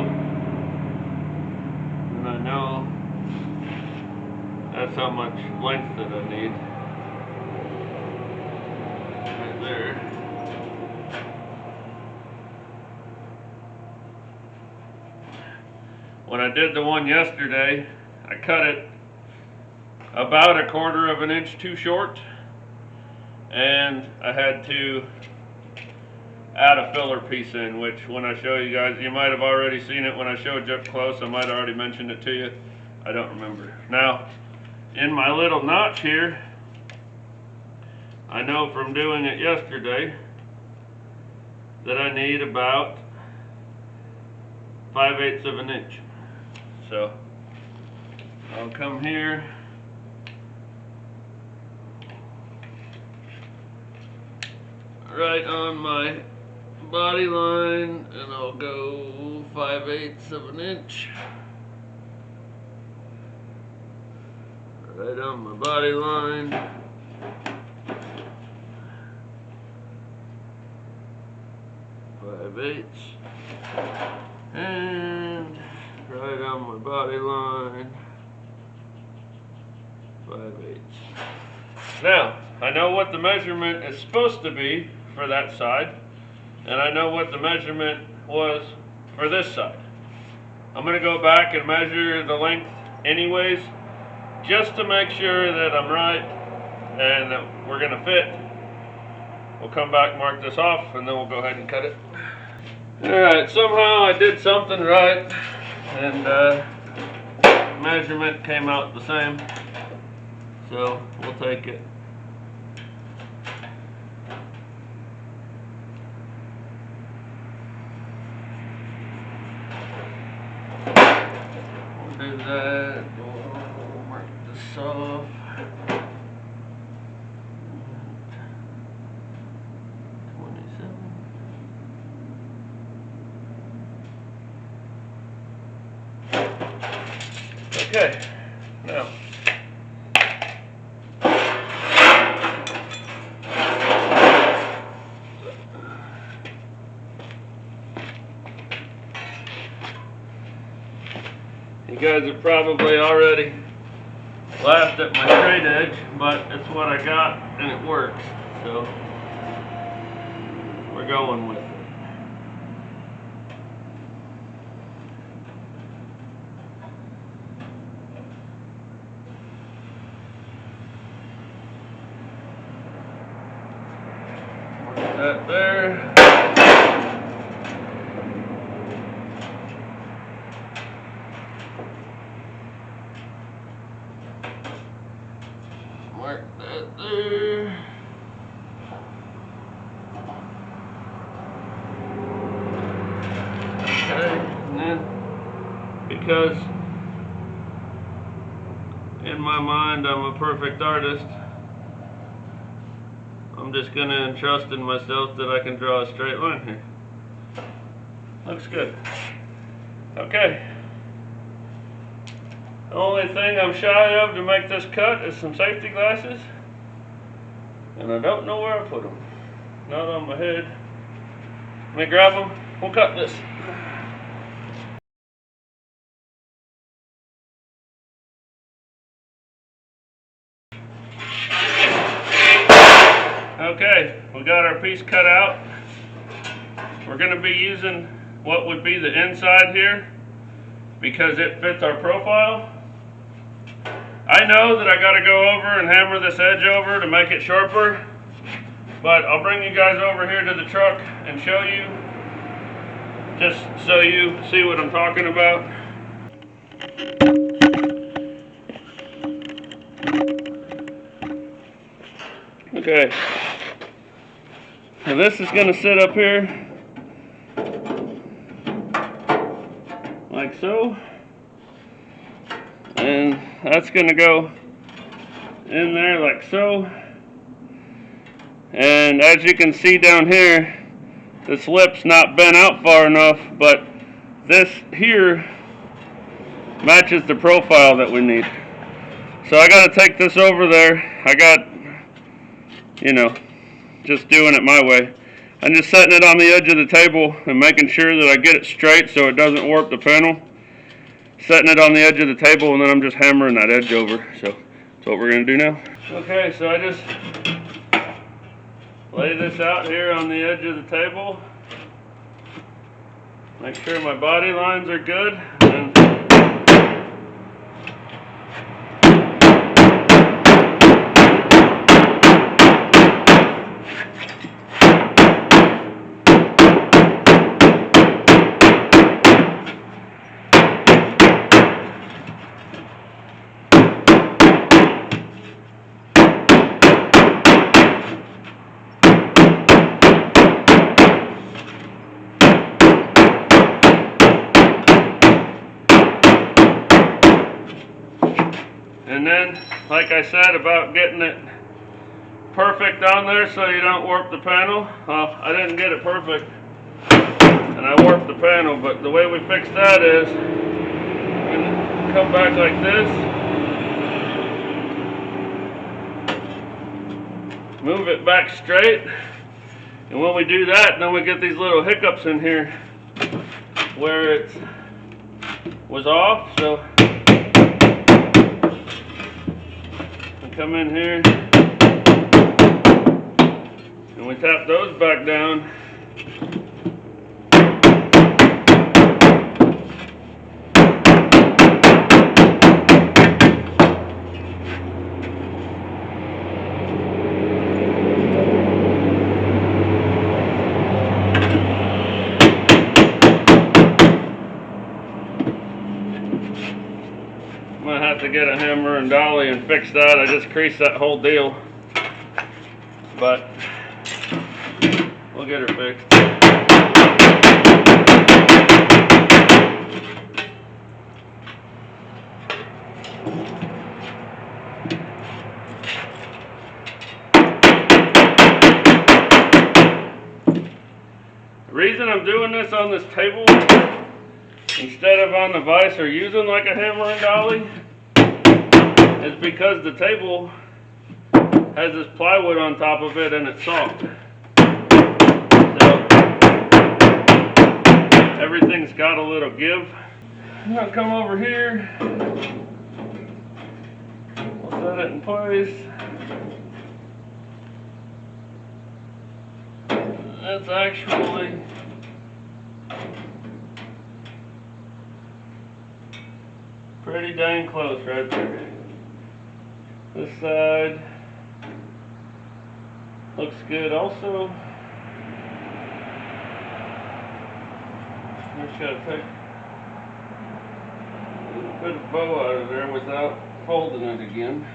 and I know that's how much length that I need. Right there. When I did the one yesterday, I cut it about 1/4 of an inch too short, and I had to add a filler piece in, which when I show you guys, you might have already seen it when I showed you up close. I might have already mentioned it to you. I don't remember. Now, in my little notch here, I know from doing it yesterday that I need about 5/8 of an inch. So I'll come here right on my body line, and I'll go 5/8 of an inch. Right on my body line. Five-eighths. And right on my body line. 5/8. Now, I know what the measurement is supposed to be for that side, and I know what the measurement was for this side. I'm going to go back and measure the length anyways, just to make sure that I'm right and that we're going to fit. We'll come back, mark this off, and then we'll go ahead and cut it. Alright, somehow I did something right, and measurement came out the same, so we'll take it. We'll do that, we'll mark this off. Okay, now you guys have probably already laughed at my straight edge, but it's what I got and it works, so we're going with it. That there. Mark that there. Okay, and then because in my mind I'm a perfect artist, I'm just going to entrust in myself that I can draw a straight line here. Looks good. Okay. The only thing I'm shy of to make this cut is some safety glasses. And I don't know where I put them. Not on my head. Let me grab them. We'll cut this. Okay, we got our piece cut out. We're going to be using what would be the inside here because it fits our profile. I know that I got to go over and hammer this edge over to make it sharper, but I'll bring you guys over here to the truck and show you, just so you see what I'm talking about. Okay, now this is going to sit up here like so, and that's going to go in there like so. And as you can see down here, this lip's not bent out far enough, but this here matches the profile that we need. So I got to take this over there. I got, just doing it my way. I'm just setting it on the edge of the table and making sure that I get it straight so it doesn't warp the panel. Setting it on the edge of the table, and then I'm just hammering that edge over. So that's what we're going to do now. Okay, so I just lay this out here on the edge of the table. Make sure my body lines are good. And then, like I said about getting it perfect on there so you don't warp the panel. I didn't get it perfect and I warped the panel, but the way we fix that is we're gonna come back like this, move it back straight, and when we do that, then we get these little hiccups in here where it was off. So we come in here and we tap those back down. I'm gonna have to get a hammer and dolly and fix that. I just creased that whole deal, but we'll get her fixed. The reason I'm doing this on this table instead of on the vise or using like a hammer and dolly is because the table has this plywood on top of it and it's soft. So everything's got a little give. I'm gonna come over here, we'll set it in place. That's actually pretty dang close right there. This side looks good also. I just gotta take a little bit of bow out of there without folding it again.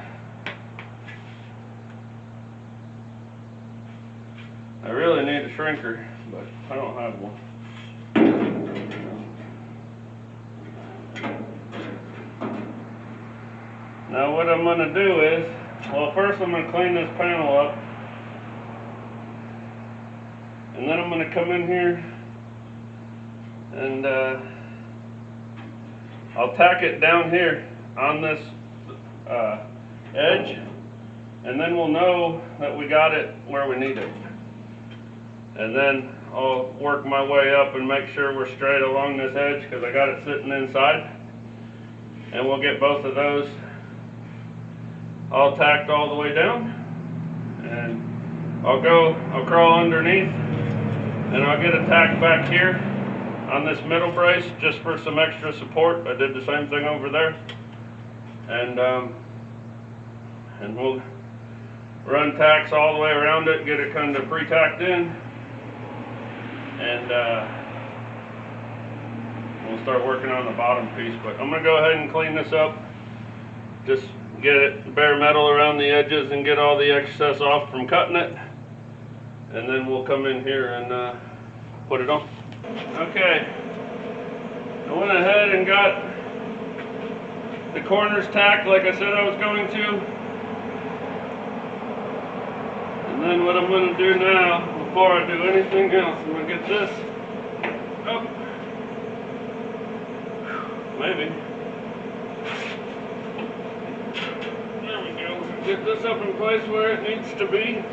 I really need a shrinker, but I don't have one. Now what I'm going to do is, well, first I'm going to clean this panel up, and then I'm going to come in here and I'll tack it down here on this edge, and then we'll know that we got it where we need it. And then I'll work my way up and make sure we're straight along this edge because I got it sitting inside, and we'll get both of those all tacked all the way down, and I'll crawl underneath and I'll get a tack back here on this middle brace just for some extra support. I did the same thing over there, and we'll run tacks all the way around it, get it kind of pre-tacked in, and we'll start working on the bottom piece. But I'm gonna go ahead and clean this up, just get it bare metal around the edges and get all the excess off from cutting it, and then we'll come in here and put it on. Okay, I went ahead and got the corners tacked like I said I was going to, and then what I'm going to do now, before I do anything else, I'm going to get this up, maybe. There we go. Get this up in place where it needs to be.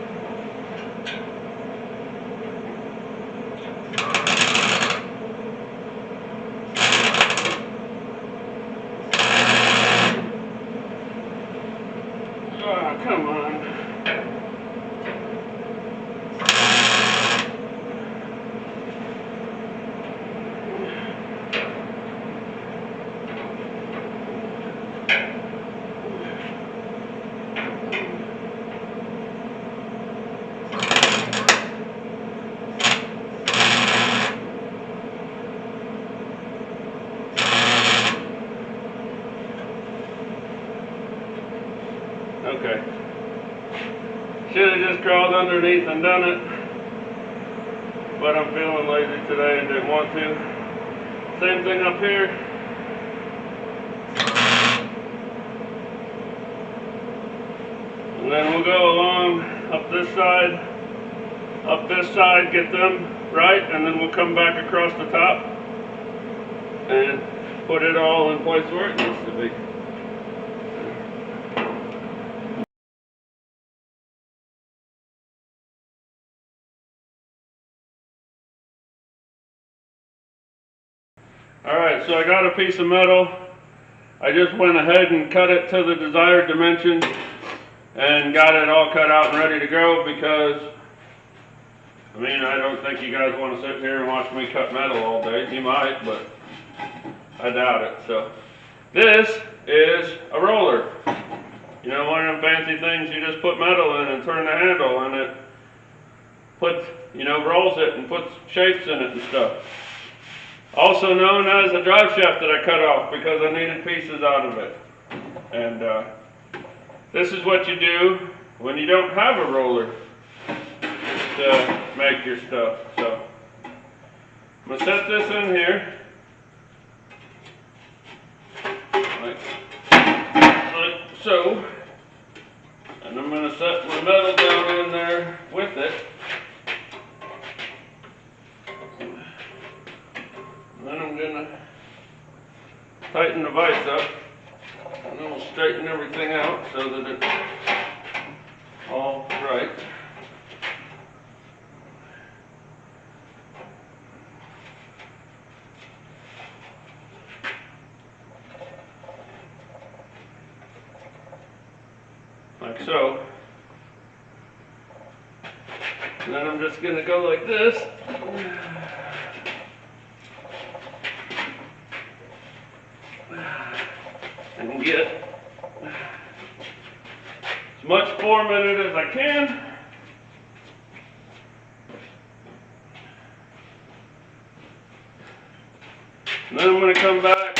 Oh, come on. Okay. Should have just crawled underneath and done it, but I'm feeling lazy today and didn't want to. Same thing up here. And then we'll go along up this side, up this side, get them right, and then we'll come back across the top and put it all in place where it needs to be. Alright, so I got a piece of metal. I just went ahead and cut it to the desired dimensions and got it all cut out and ready to go because, I mean, I don't think you guys want to sit here and watch me cut metal all day. You might, but I doubt it. So this is a roller. You know, one of them fancy things you just put metal in and turn the handle and it puts, you know, rolls it and puts shapes in it and stuff. Also known as a drive shaft that I cut off because I needed pieces out of it. And this is what you do when you don't have a roller to make your stuff. So I'm going to set this in here. Like so. And I'm going to set my metal down in there with it. Then I'm going to tighten the vise up, and then we'll straighten everything out so that it's all right. Like so. And then I'm just going to go like this. And get as much form in it as I can. And then I'm going to come back.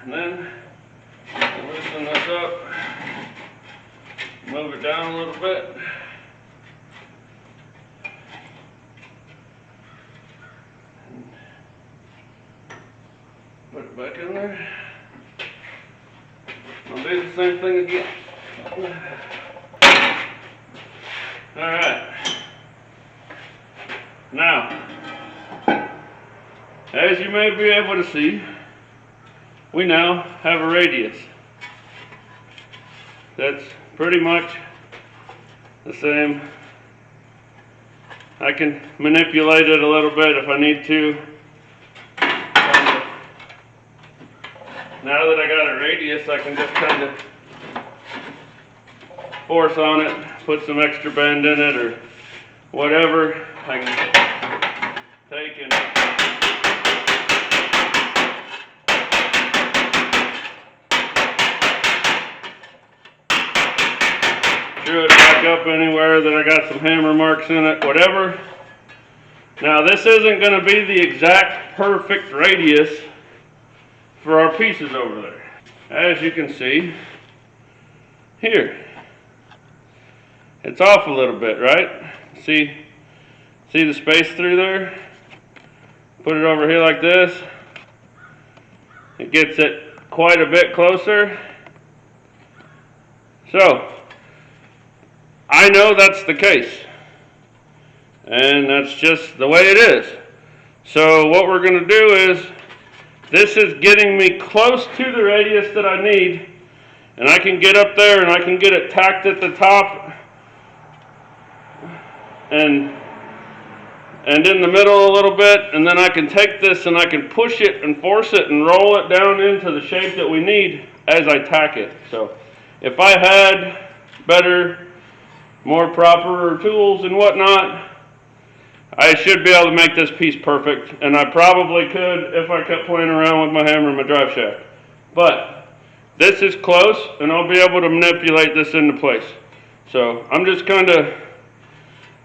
And then loosen this up, move it down a little bit. Put it back in there. I'll do the same thing again. Alright. Now, as you may be able to see, we now have a radius that's pretty much the same. I can manipulate it a little bit if I need to. Now that I got a radius, I can just kind of force on it, put some extra bend in it or whatever. I can take and screw it back up anywhere that I got some hammer marks in it, whatever. Now this isn't going to be the exact perfect radius for our pieces over there. As you can see here, it's off a little bit, right? See the space through there? Put it over here like this. It gets it quite a bit closer. So I know that's the case, and that's just the way it is. So what we're going to do is, this is getting me close to the radius that I need, and I can get up there and I can get it tacked at the top and in the middle a little bit, and then I can take this and I can push it and force it and roll it down into the shape that we need as I tack it. So if I had better, more proper tools and whatnot, I should be able to make this piece perfect, and I probably could if I kept playing around with my hammer and my drive shaft. But this is close, and I'll be able to manipulate this into place. So I'm just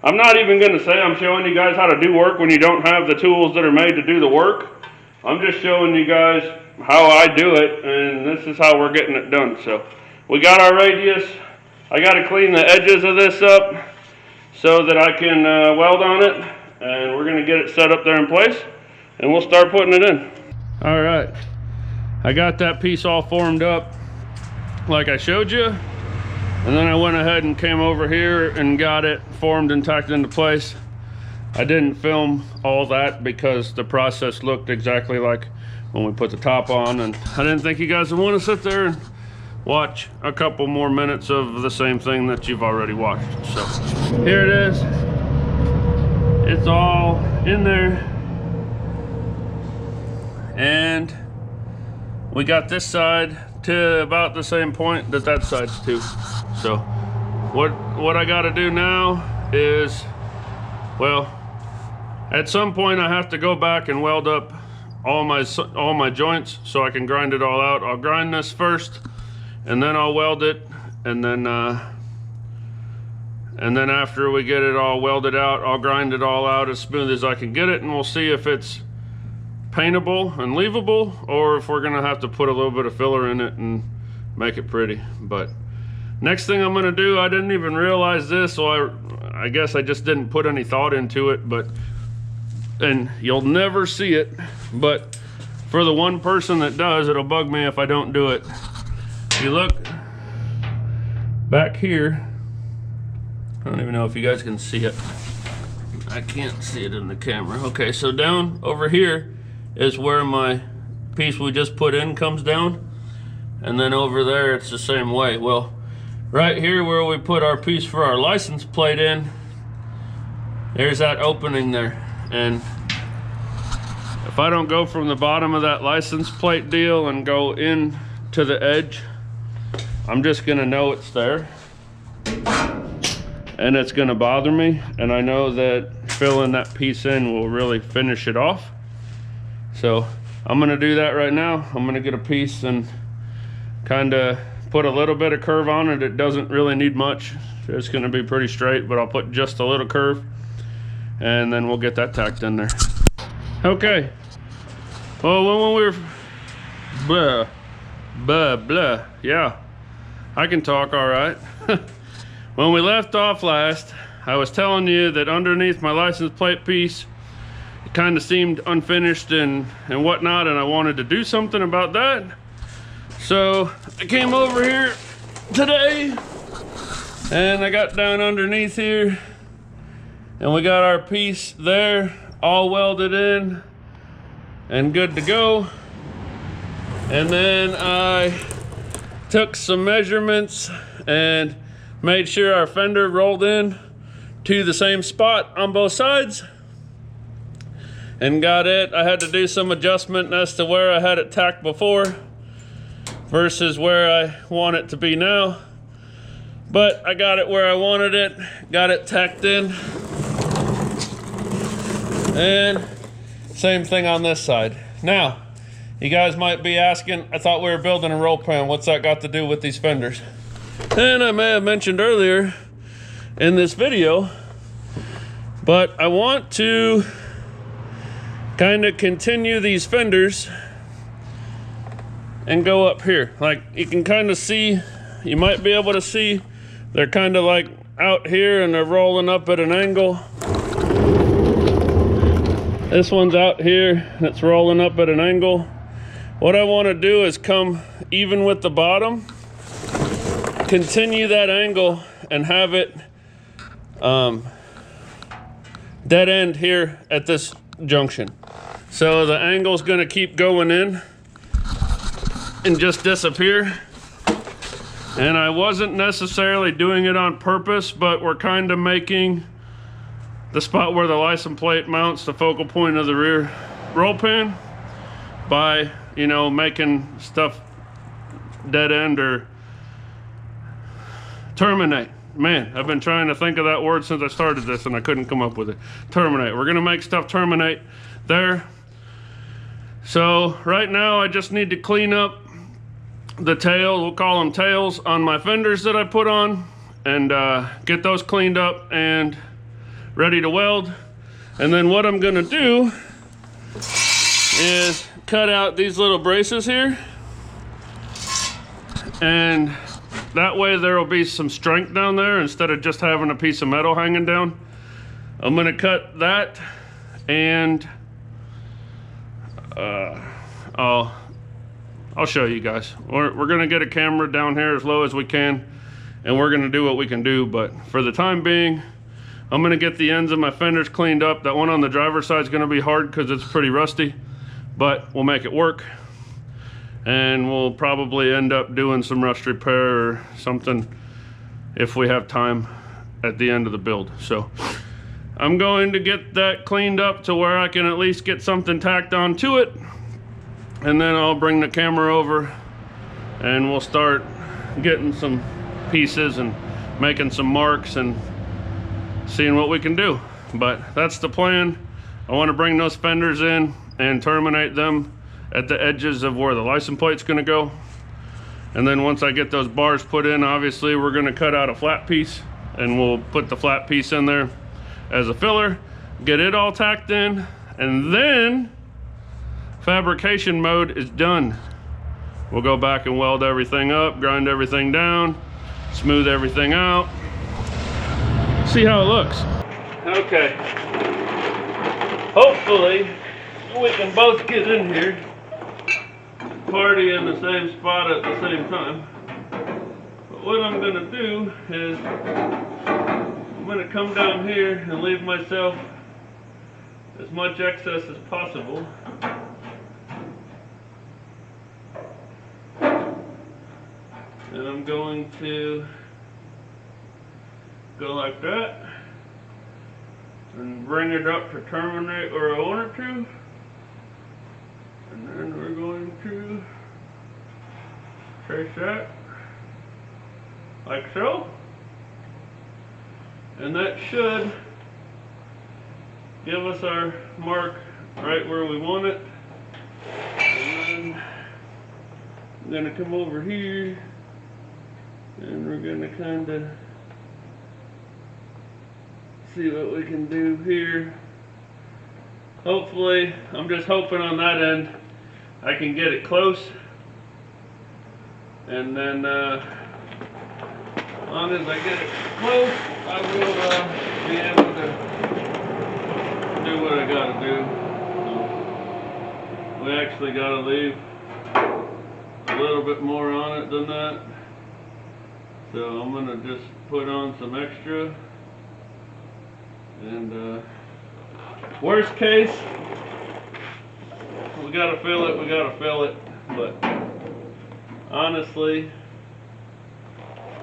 I'm not even going to say I'm showing you guys how to do work when you don't have the tools that are made to do the work. I'm just showing you guys how I do it, and this is how we're getting it done. So we got our radius. I got to clean the edges of this up so that I can weld on it, and we're going to get it set up there in place, and we'll start putting it in. All right, I got that piece all formed up like I showed you, and then I went ahead and came over here and got it formed and tacked into place. I didn't film all that because the process looked exactly like when we put the top on, and I didn't think you guys would want to sit there and watch a couple more minutes of the same thing that you've already watched. So here it is. It's all in there, and we got this side to about the same point that that side's to. So what I got to do now is, well, at some point I have to go back and weld up all my joints so I can grind it all out. I'll grind this first, and then I'll weld it, and then after we get it all welded out, I'll grind it all out as smooth as I can get it, and we'll see if it's paintable and leavable, or if we're gonna have to put a little bit of filler in it and make it pretty. But next thing I'm gonna do, I didn't even realize this, so I guess I just didn't put any thought into it, and you'll never see it, but for the one person that does, it'll bug me if I don't do it. If you look back here, I don't even know if you guys can see it. I can't see it in the camera. Okay, so down over here is where my piece we just put in comes down, and then over there it's the same way. Well, right here where we put our piece for our license plate in, there's that opening there, and if I don't go from the bottom of that license plate deal and go in to the edge, I'm just gonna know it's there, and it's gonna bother me, and I know that filling that piece in will really finish it off. So I'm gonna do that right now. I'm gonna get a piece and kind of put a little bit of curve on it. It doesn't really need much. It's gonna be pretty straight, but I'll put just a little curve, and then we'll get that tacked in there. Okay. Well, when we were blah, yeah, I can talk all right. When we left off last, I was telling you that underneath my license plate piece, it kind of seemed unfinished and whatnot, and I wanted to do something about that. So I came over here today, and I got down underneath here, and we got our piece there all welded in and good to go. And then I took some measurements and made sure our fender rolled in to the same spot on both sides, and got it. I had to do some adjustment as to where I had it tacked before versus where I want it to be now, but I got it where I wanted it, got it tacked in. And same thing on this side. Now, you guys might be asking, I thought we were building a roll pan. What's that got to do with these fenders? And I may have mentioned earlier in this video, but I want to kind of continue these fenders and go up here. Like you can kind of see, you might be able to see, they're kind of like out here and they're rolling up at an angle. This one's out here and it's rolling up at an angle. What I want to do is come even with the bottom, continue that angle, and have it dead end here at this junction. So the angle's going to keep going in and just disappear. And I wasn't necessarily doing it on purpose, but we're kind of making the spot where the license plate mounts the focal point of the rear roll pan by, you know, making stuff dead end or terminate. Man, I've been trying to think of that word since I started this and I couldn't come up with it. Terminate. We're gonna make stuff terminate there. So right now I just need to clean up the tail, we'll call them tails, on my fenders that I put on, and get those cleaned up and ready to weld. And then what I'm gonna do is cut out these little braces here, and that way there will be some strength down there instead of just having a piece of metal hanging down. I'm gonna cut that, and I'll show you guys. We're gonna get a camera down here as low as we can, and we're gonna do what we can do, but for the time being, I'm gonna get the ends of my fenders cleaned up. That one on the driver's side is gonna be hard because it's pretty rusty, but we'll make it work. And we'll probably end up doing some rust repair or something if we have time at the end of the build. So I'm going to get that cleaned up to where I can at least get something tacked on to it, and then I'll bring the camera over and we'll start getting some pieces and making some marks and seeing what we can do. But that's the plan. I want to bring those fenders in and terminate them at the edges of where the license plate's going to go. And then once I get those bars put in, obviously we're going to cut out a flat piece and we'll put the flat piece in there as a filler, get it all tacked in, and then fabrication mode is done. We'll go back and weld everything up, grind everything down, smooth everything out, see how it looks. Okay, hopefully we can both get in here, party in the same spot at the same time. But what I'm gonna do is I'm gonna come down here and leave myself as much excess as possible. And I'm going to go like that and bring it up to terminate where I want it to. And then we're going to trace that like so. And that should give us our mark right where we want it. And then I'm going to come over here and we're going to kind of see what we can do here. Hopefully, I'm just hoping on that end I can get it close, and then as long as I get it close, I will be able to do what I gotta do. So we actually gotta leave a little bit more on it than that, so I'm gonna just put on some extra, and worst case, we gotta fill it, but honestly,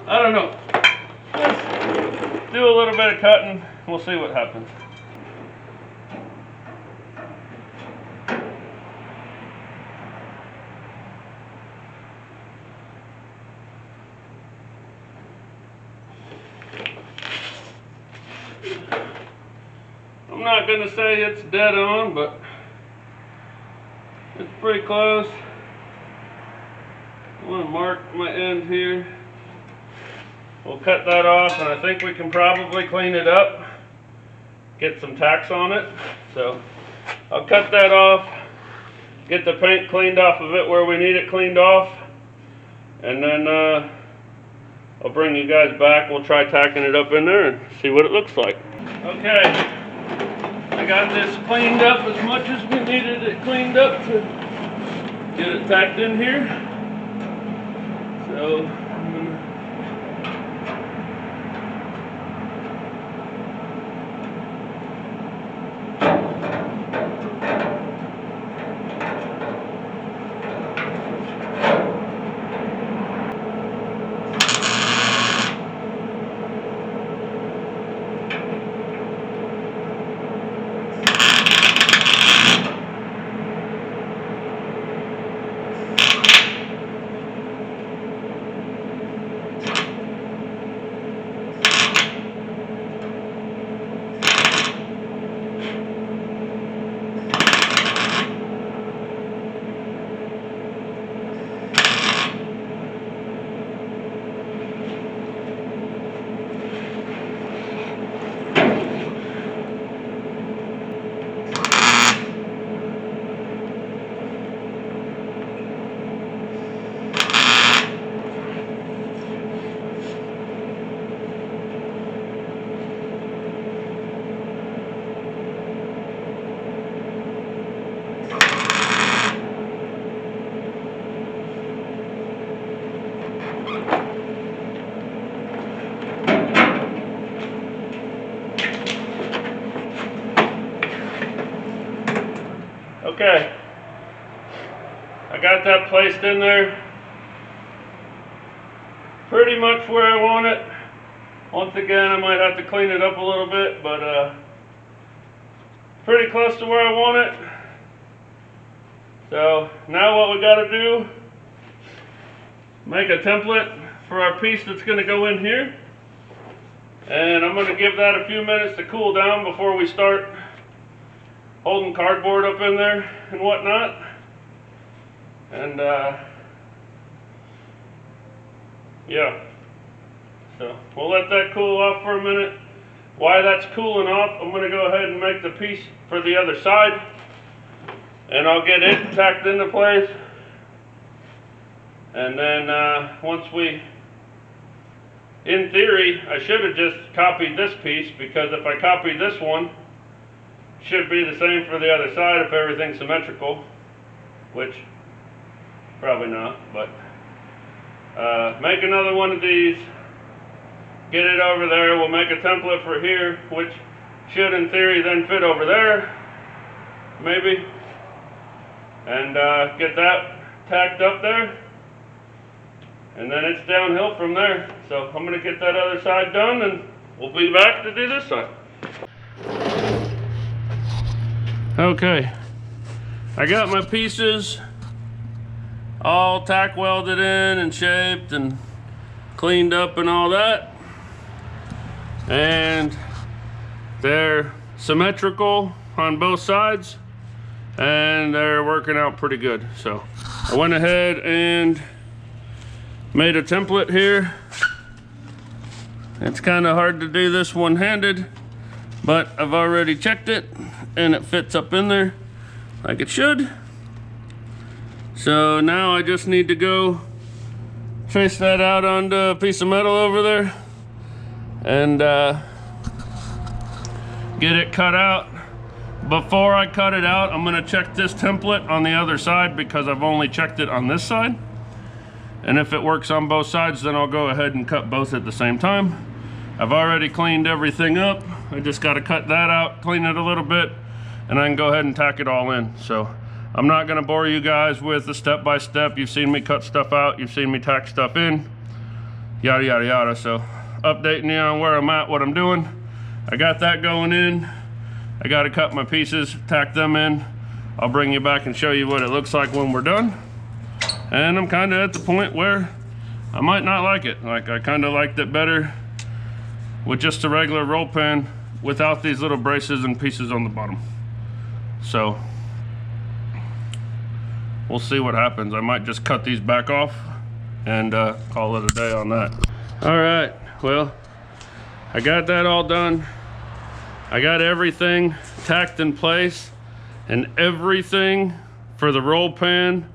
I don't know. Let's do a little bit of cutting, we'll see what happens. I'm not going to say it's dead on, but it's pretty close. I want to mark my end here. We'll cut that off, and I think we can probably clean it up, get some tacks on it. So I'll cut that off, get the paint cleaned off of it where we need it cleaned off, and then I'll bring you guys back. We'll try tacking it up in there and see what it looks like. Okay, I got this cleaned up as much as we needed it cleaned up to get it tacked in here. So got that placed in there pretty much where I want it. Once again, I might have to clean it up a little bit, but pretty close to where I want it. So now what we got to do, make a template for our piece that's going to go in here. And I'm going to give that a few minutes to cool down before we start holding cardboard up in there and whatnot. And yeah, so we'll let that cool off for a minute. While that's cooling off, I'm going to go ahead and make the piece for the other side, and I'll get it tacked into place. And then once we, in theory, I should have just copied this piece, because if I copy this one, it should be the same for the other side if everything's symmetrical, which probably not, but make another one of these, get it over there. We'll make a template for here, which should in theory then fit over there, maybe, and get that tacked up there, and then it's downhill from there. So I'm going to get that other side done, and we'll be back to do this side. Okay, I got my pieces all tack welded in and shaped and cleaned up and all that, and they're symmetrical on both sides and they're working out pretty good. So I went ahead and made a template here. It's kind of hard to do this one-handed, but I've already checked it and it fits up in there like it should. So now I just need to go trace that out onto a piece of metal over there and get it cut out. Before I cut it out, I'm going to check this template on the other side, because I've only checked it on this side. And if it works on both sides, then I'll go ahead and cut both at the same time. I've already cleaned everything up. I just got to cut that out, clean it a little bit, and I can go ahead and tack it all in. So I'm not going to bore you guys with the step-by-step. You've seen me cut stuff out, you've seen me tack stuff in, yada yada yada. So updating you on where I'm at, what I'm doing. I got that going in. I got to cut my pieces, tack them in. I'll bring you back and show you what it looks like when we're done. And I'm kind of at the point where I might not like it. Like, I kind of liked it better with just a regular roll pan without these little braces and pieces on the bottom. So we'll see what happens. I might just cut these back off and call it a day on that. All right, well, I got that all done. I got everything tacked in place, and everything for the roll pan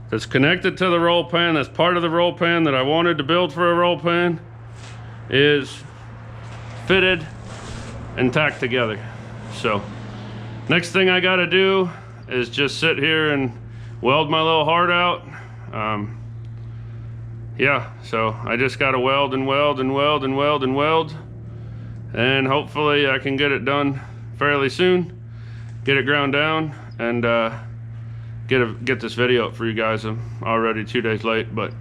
that's connected to the roll pan, that's part of the roll pan that I wanted to build for a roll pan, is fitted and tacked together. So next thing I got to do is just sit here and weld my little heart out. Yeah, so I just got to weld and weld and weld and weld and weld, and hopefully I can get it done fairly soon, get it ground down, and get this video up for you guys. I'm already 2 days late, but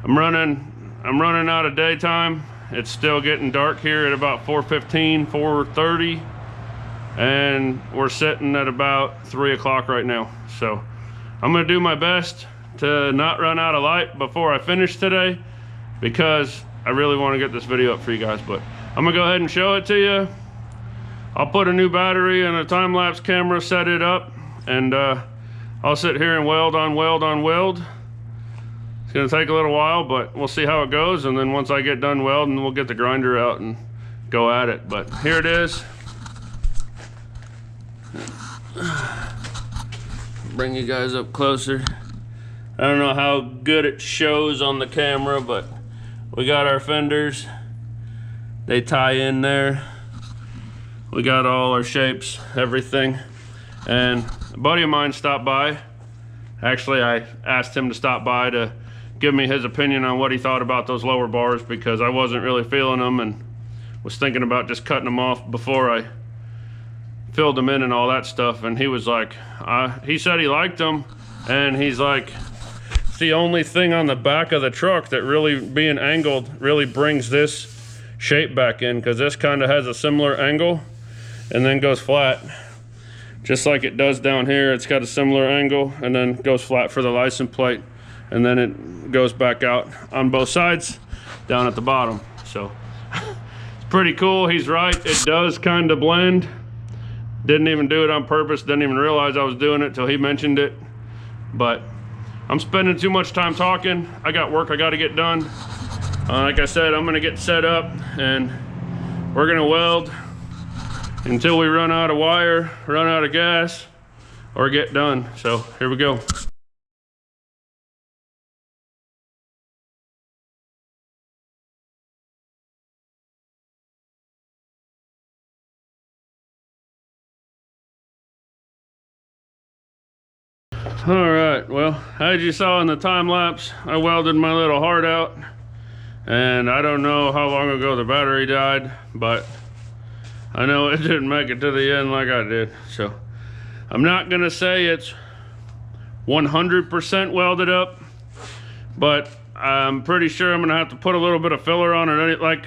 I'm running out of daytime. It's still getting dark here at about 4:15, 4:30, and we're sitting at about 3 o'clock right now. So I'm gonna do my best to not run out of light before I finish today, because I really want to get this video up for you guys. But I'm gonna go ahead and show it to you. I'll put a new battery and a time-lapse camera, set it up, and I'll sit here and weld on weld on weld. It's gonna take a little while, but we'll see how it goes, and then once I get done welding, we'll get the grinder out and go at it. But here it is. Bring you guys up closer. I don't know how good it shows on the camera, but we got our fenders. They tie in there. We got all our shapes, everything. And a buddy of mine stopped by. Actually, I asked him to stop by to give me his opinion on what he thought about those lower bars, because I wasn't really feeling them and was thinking about just cutting them off before I filled them in and all that stuff. And he was like, he said he liked them, And he's like, it's the only thing on the back of the truck that really being angled really brings this shape back in, because this kind of has a similar angle and then goes flat. Just like it does down here, it's got a similar angle and then goes flat for the license plate, and then it goes back out on both sides down at the bottom. So it's pretty cool. He's right, it does kind of blend. Didn't even do it on purpose, didn't even realize I was doing it till he mentioned it. But I'm spending too much time talking. I got work I got to get done. Like I said, I'm gonna get set up and we're gonna weld until we run out of wire, run out of gas, or get done. So here we go. All right, well, as you saw in the time lapse, I welded my little heart out, and I don't know how long ago the battery died, but I know it didn't make it to the end like I did. So I'm not gonna say it's 100% welded up, but I'm pretty sure I'm gonna have to put a little bit of filler on it. Like,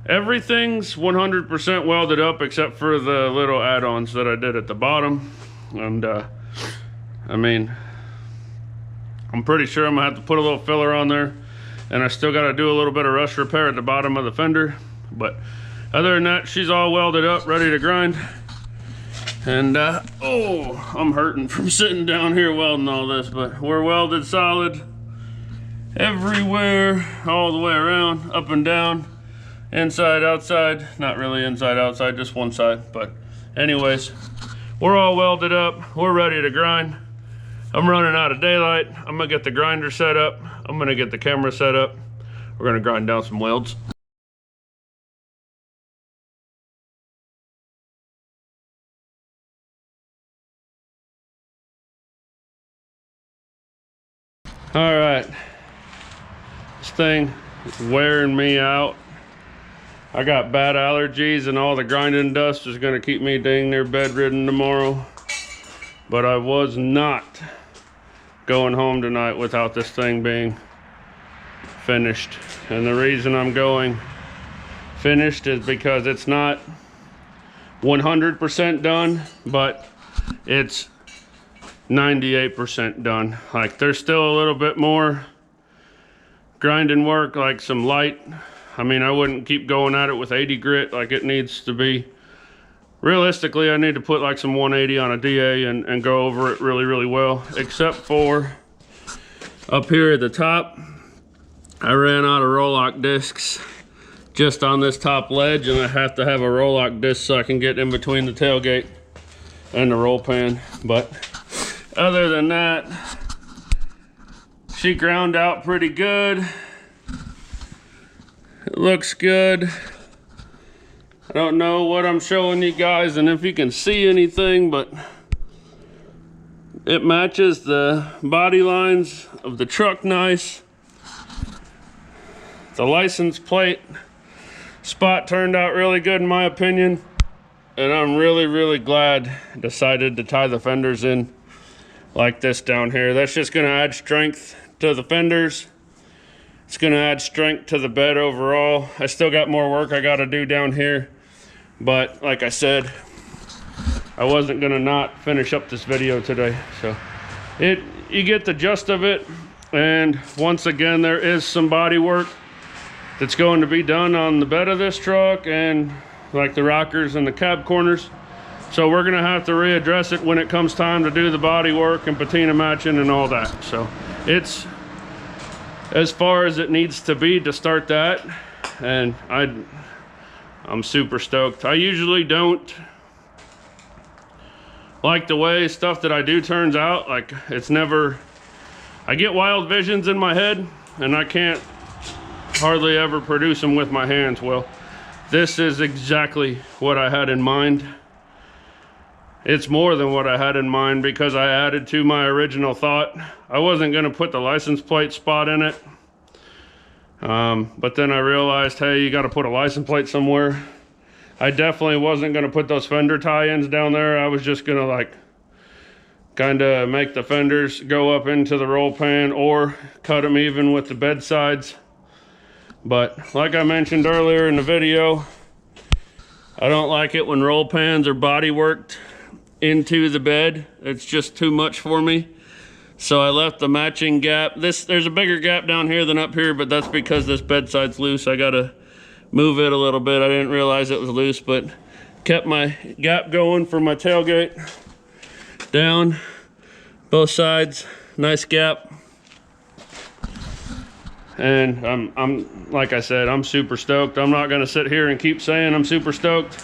everything's 100% welded up except for the little add-ons that I did at the bottom. And I mean, I'm pretty sure I'm gonna have to put a little filler on there, and I still gotta do a little bit of rust repair at the bottom of the fender. But other than that, she's all welded up, ready to grind. And oh, I'm hurting from sitting down here welding all this, but we're welded solid everywhere, all the way around, up and down, inside, outside. Not really inside, outside, just one side. But anyways, we're all welded up, we're ready to grind. I'm running out of daylight. I'm gonna get the grinder set up. I'm gonna get the camera set up. We're gonna grind down some welds. All right, this thing is wearing me out. I got bad allergies, and all the grinding dust is gonna keep me dang near bedridden tomorrow. But I was not going home tonight without this thing being finished. And the reason I'm going finished is because it's not 100% done, but it's 98% done. Like, there's still a little bit more grinding work, like some light. I mean, I wouldn't keep going at it with 80 grit like it needs to be. Realistically, I need to put like some 180 on a DA and go over it really, really well, except for up here at the top. I ran out of roll-lock discs just on this top ledge, and I have to have a roll-lock disc so I can get in between the tailgate and the roll pan. But other than that, she ground out pretty good. It looks good. I don't know what I'm showing you guys and if you can see anything, but it matches the body lines of the truck nice. The license plate spot turned out really good in my opinion, and I'm really, really glad I decided to tie the fenders in like this down here. That's just gonna add strength to the fenders. It's gonna add strength to the bed overall. I still got more work I gotta do down here, but like I said, I wasn't gonna not finish up this video today. So you get the gist of it. And once again, there is some body work that's going to be done on the bed of this truck and like the rockers and the cab corners. So we're gonna have to readdress it when it comes time to do the body work and patina matching and all that. So it's as far as it needs to be to start that, and I'm super stoked. I usually don't like the way stuff that I do turns out. Like, it's never, I get wild visions in my head and I can't hardly ever produce them with my hands. Well, this is exactly what I had in mind. It's more than what I had in mind because I added to my original thought. I wasn't gonna put the license plate spot in it. But then I realized, hey, you gotta put a license plate somewhere. I definitely wasn't gonna put those fender tie-ins down there. I was just gonna like kind of make the fenders go up into the roll pan or cut them even with the bed sides. But like I mentioned earlier in the video, I don't like it when roll pans are body worked into the bed. It's just too much for me. So I left the matching gap. There's a bigger gap down here than up here, but that's because this bed side's loose. I gotta move it a little bit. I didn't realize it was loose, but kept my gap going for my tailgate. Down both sides, nice gap. And I'm like I said, I'm super stoked. I'm not gonna sit here and keep saying I'm super stoked.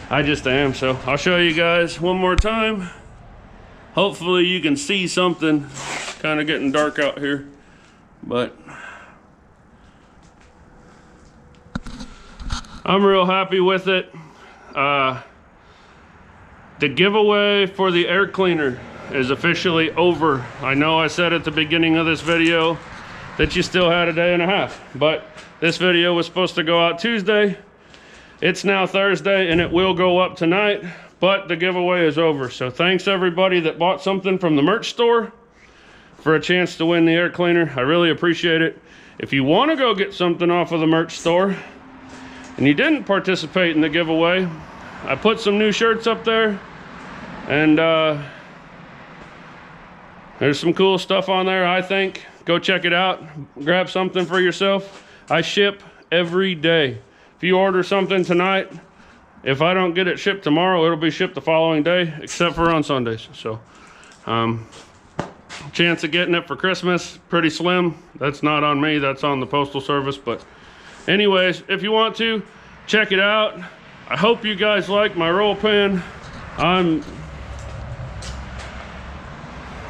I just am. So I'll show you guys one more time. Hopefully you can see something. Kind of getting dark out here, but I'm real happy with it. The giveaway for the air cleaner is officially over. I know I said at the beginning of this video that you still had a day and a half, but this video was supposed to go out Tuesday. It's now Thursday and it will go up tonight, but the giveaway is over. So thanks everybody that bought something from the merch store for a chance to win the air cleaner. I really appreciate it. If you want to go get something off of the merch store and you didn't participate in the giveaway, I put some new shirts up there, and there's some cool stuff on there, I think. Go check it out. Grab something for yourself. I ship every day. If you order something tonight, if I don't get it shipped tomorrow, it'll be shipped the following day, except for on Sundays. So chance of getting it for Christmas, pretty slim. That's not on me, that's on the Postal Service. But anyways, if you want to, check it out. I hope you guys like my roll pan.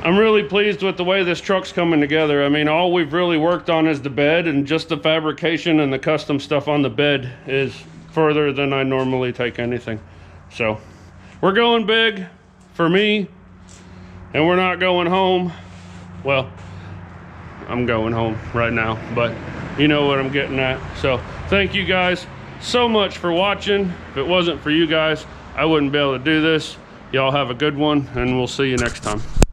I'm really pleased with the way this truck's coming together. I mean, all we've really worked on is the bed, and just the fabrication and the custom stuff on the bed is further than I normally take anything. So we're going big for me, and we're not going home. Well, I'm going home right now, but you know what I'm getting at. So thank you guys so much for watching. If it wasn't for you guys, I wouldn't be able to do this. Y'all have a good one, and we'll see you next time.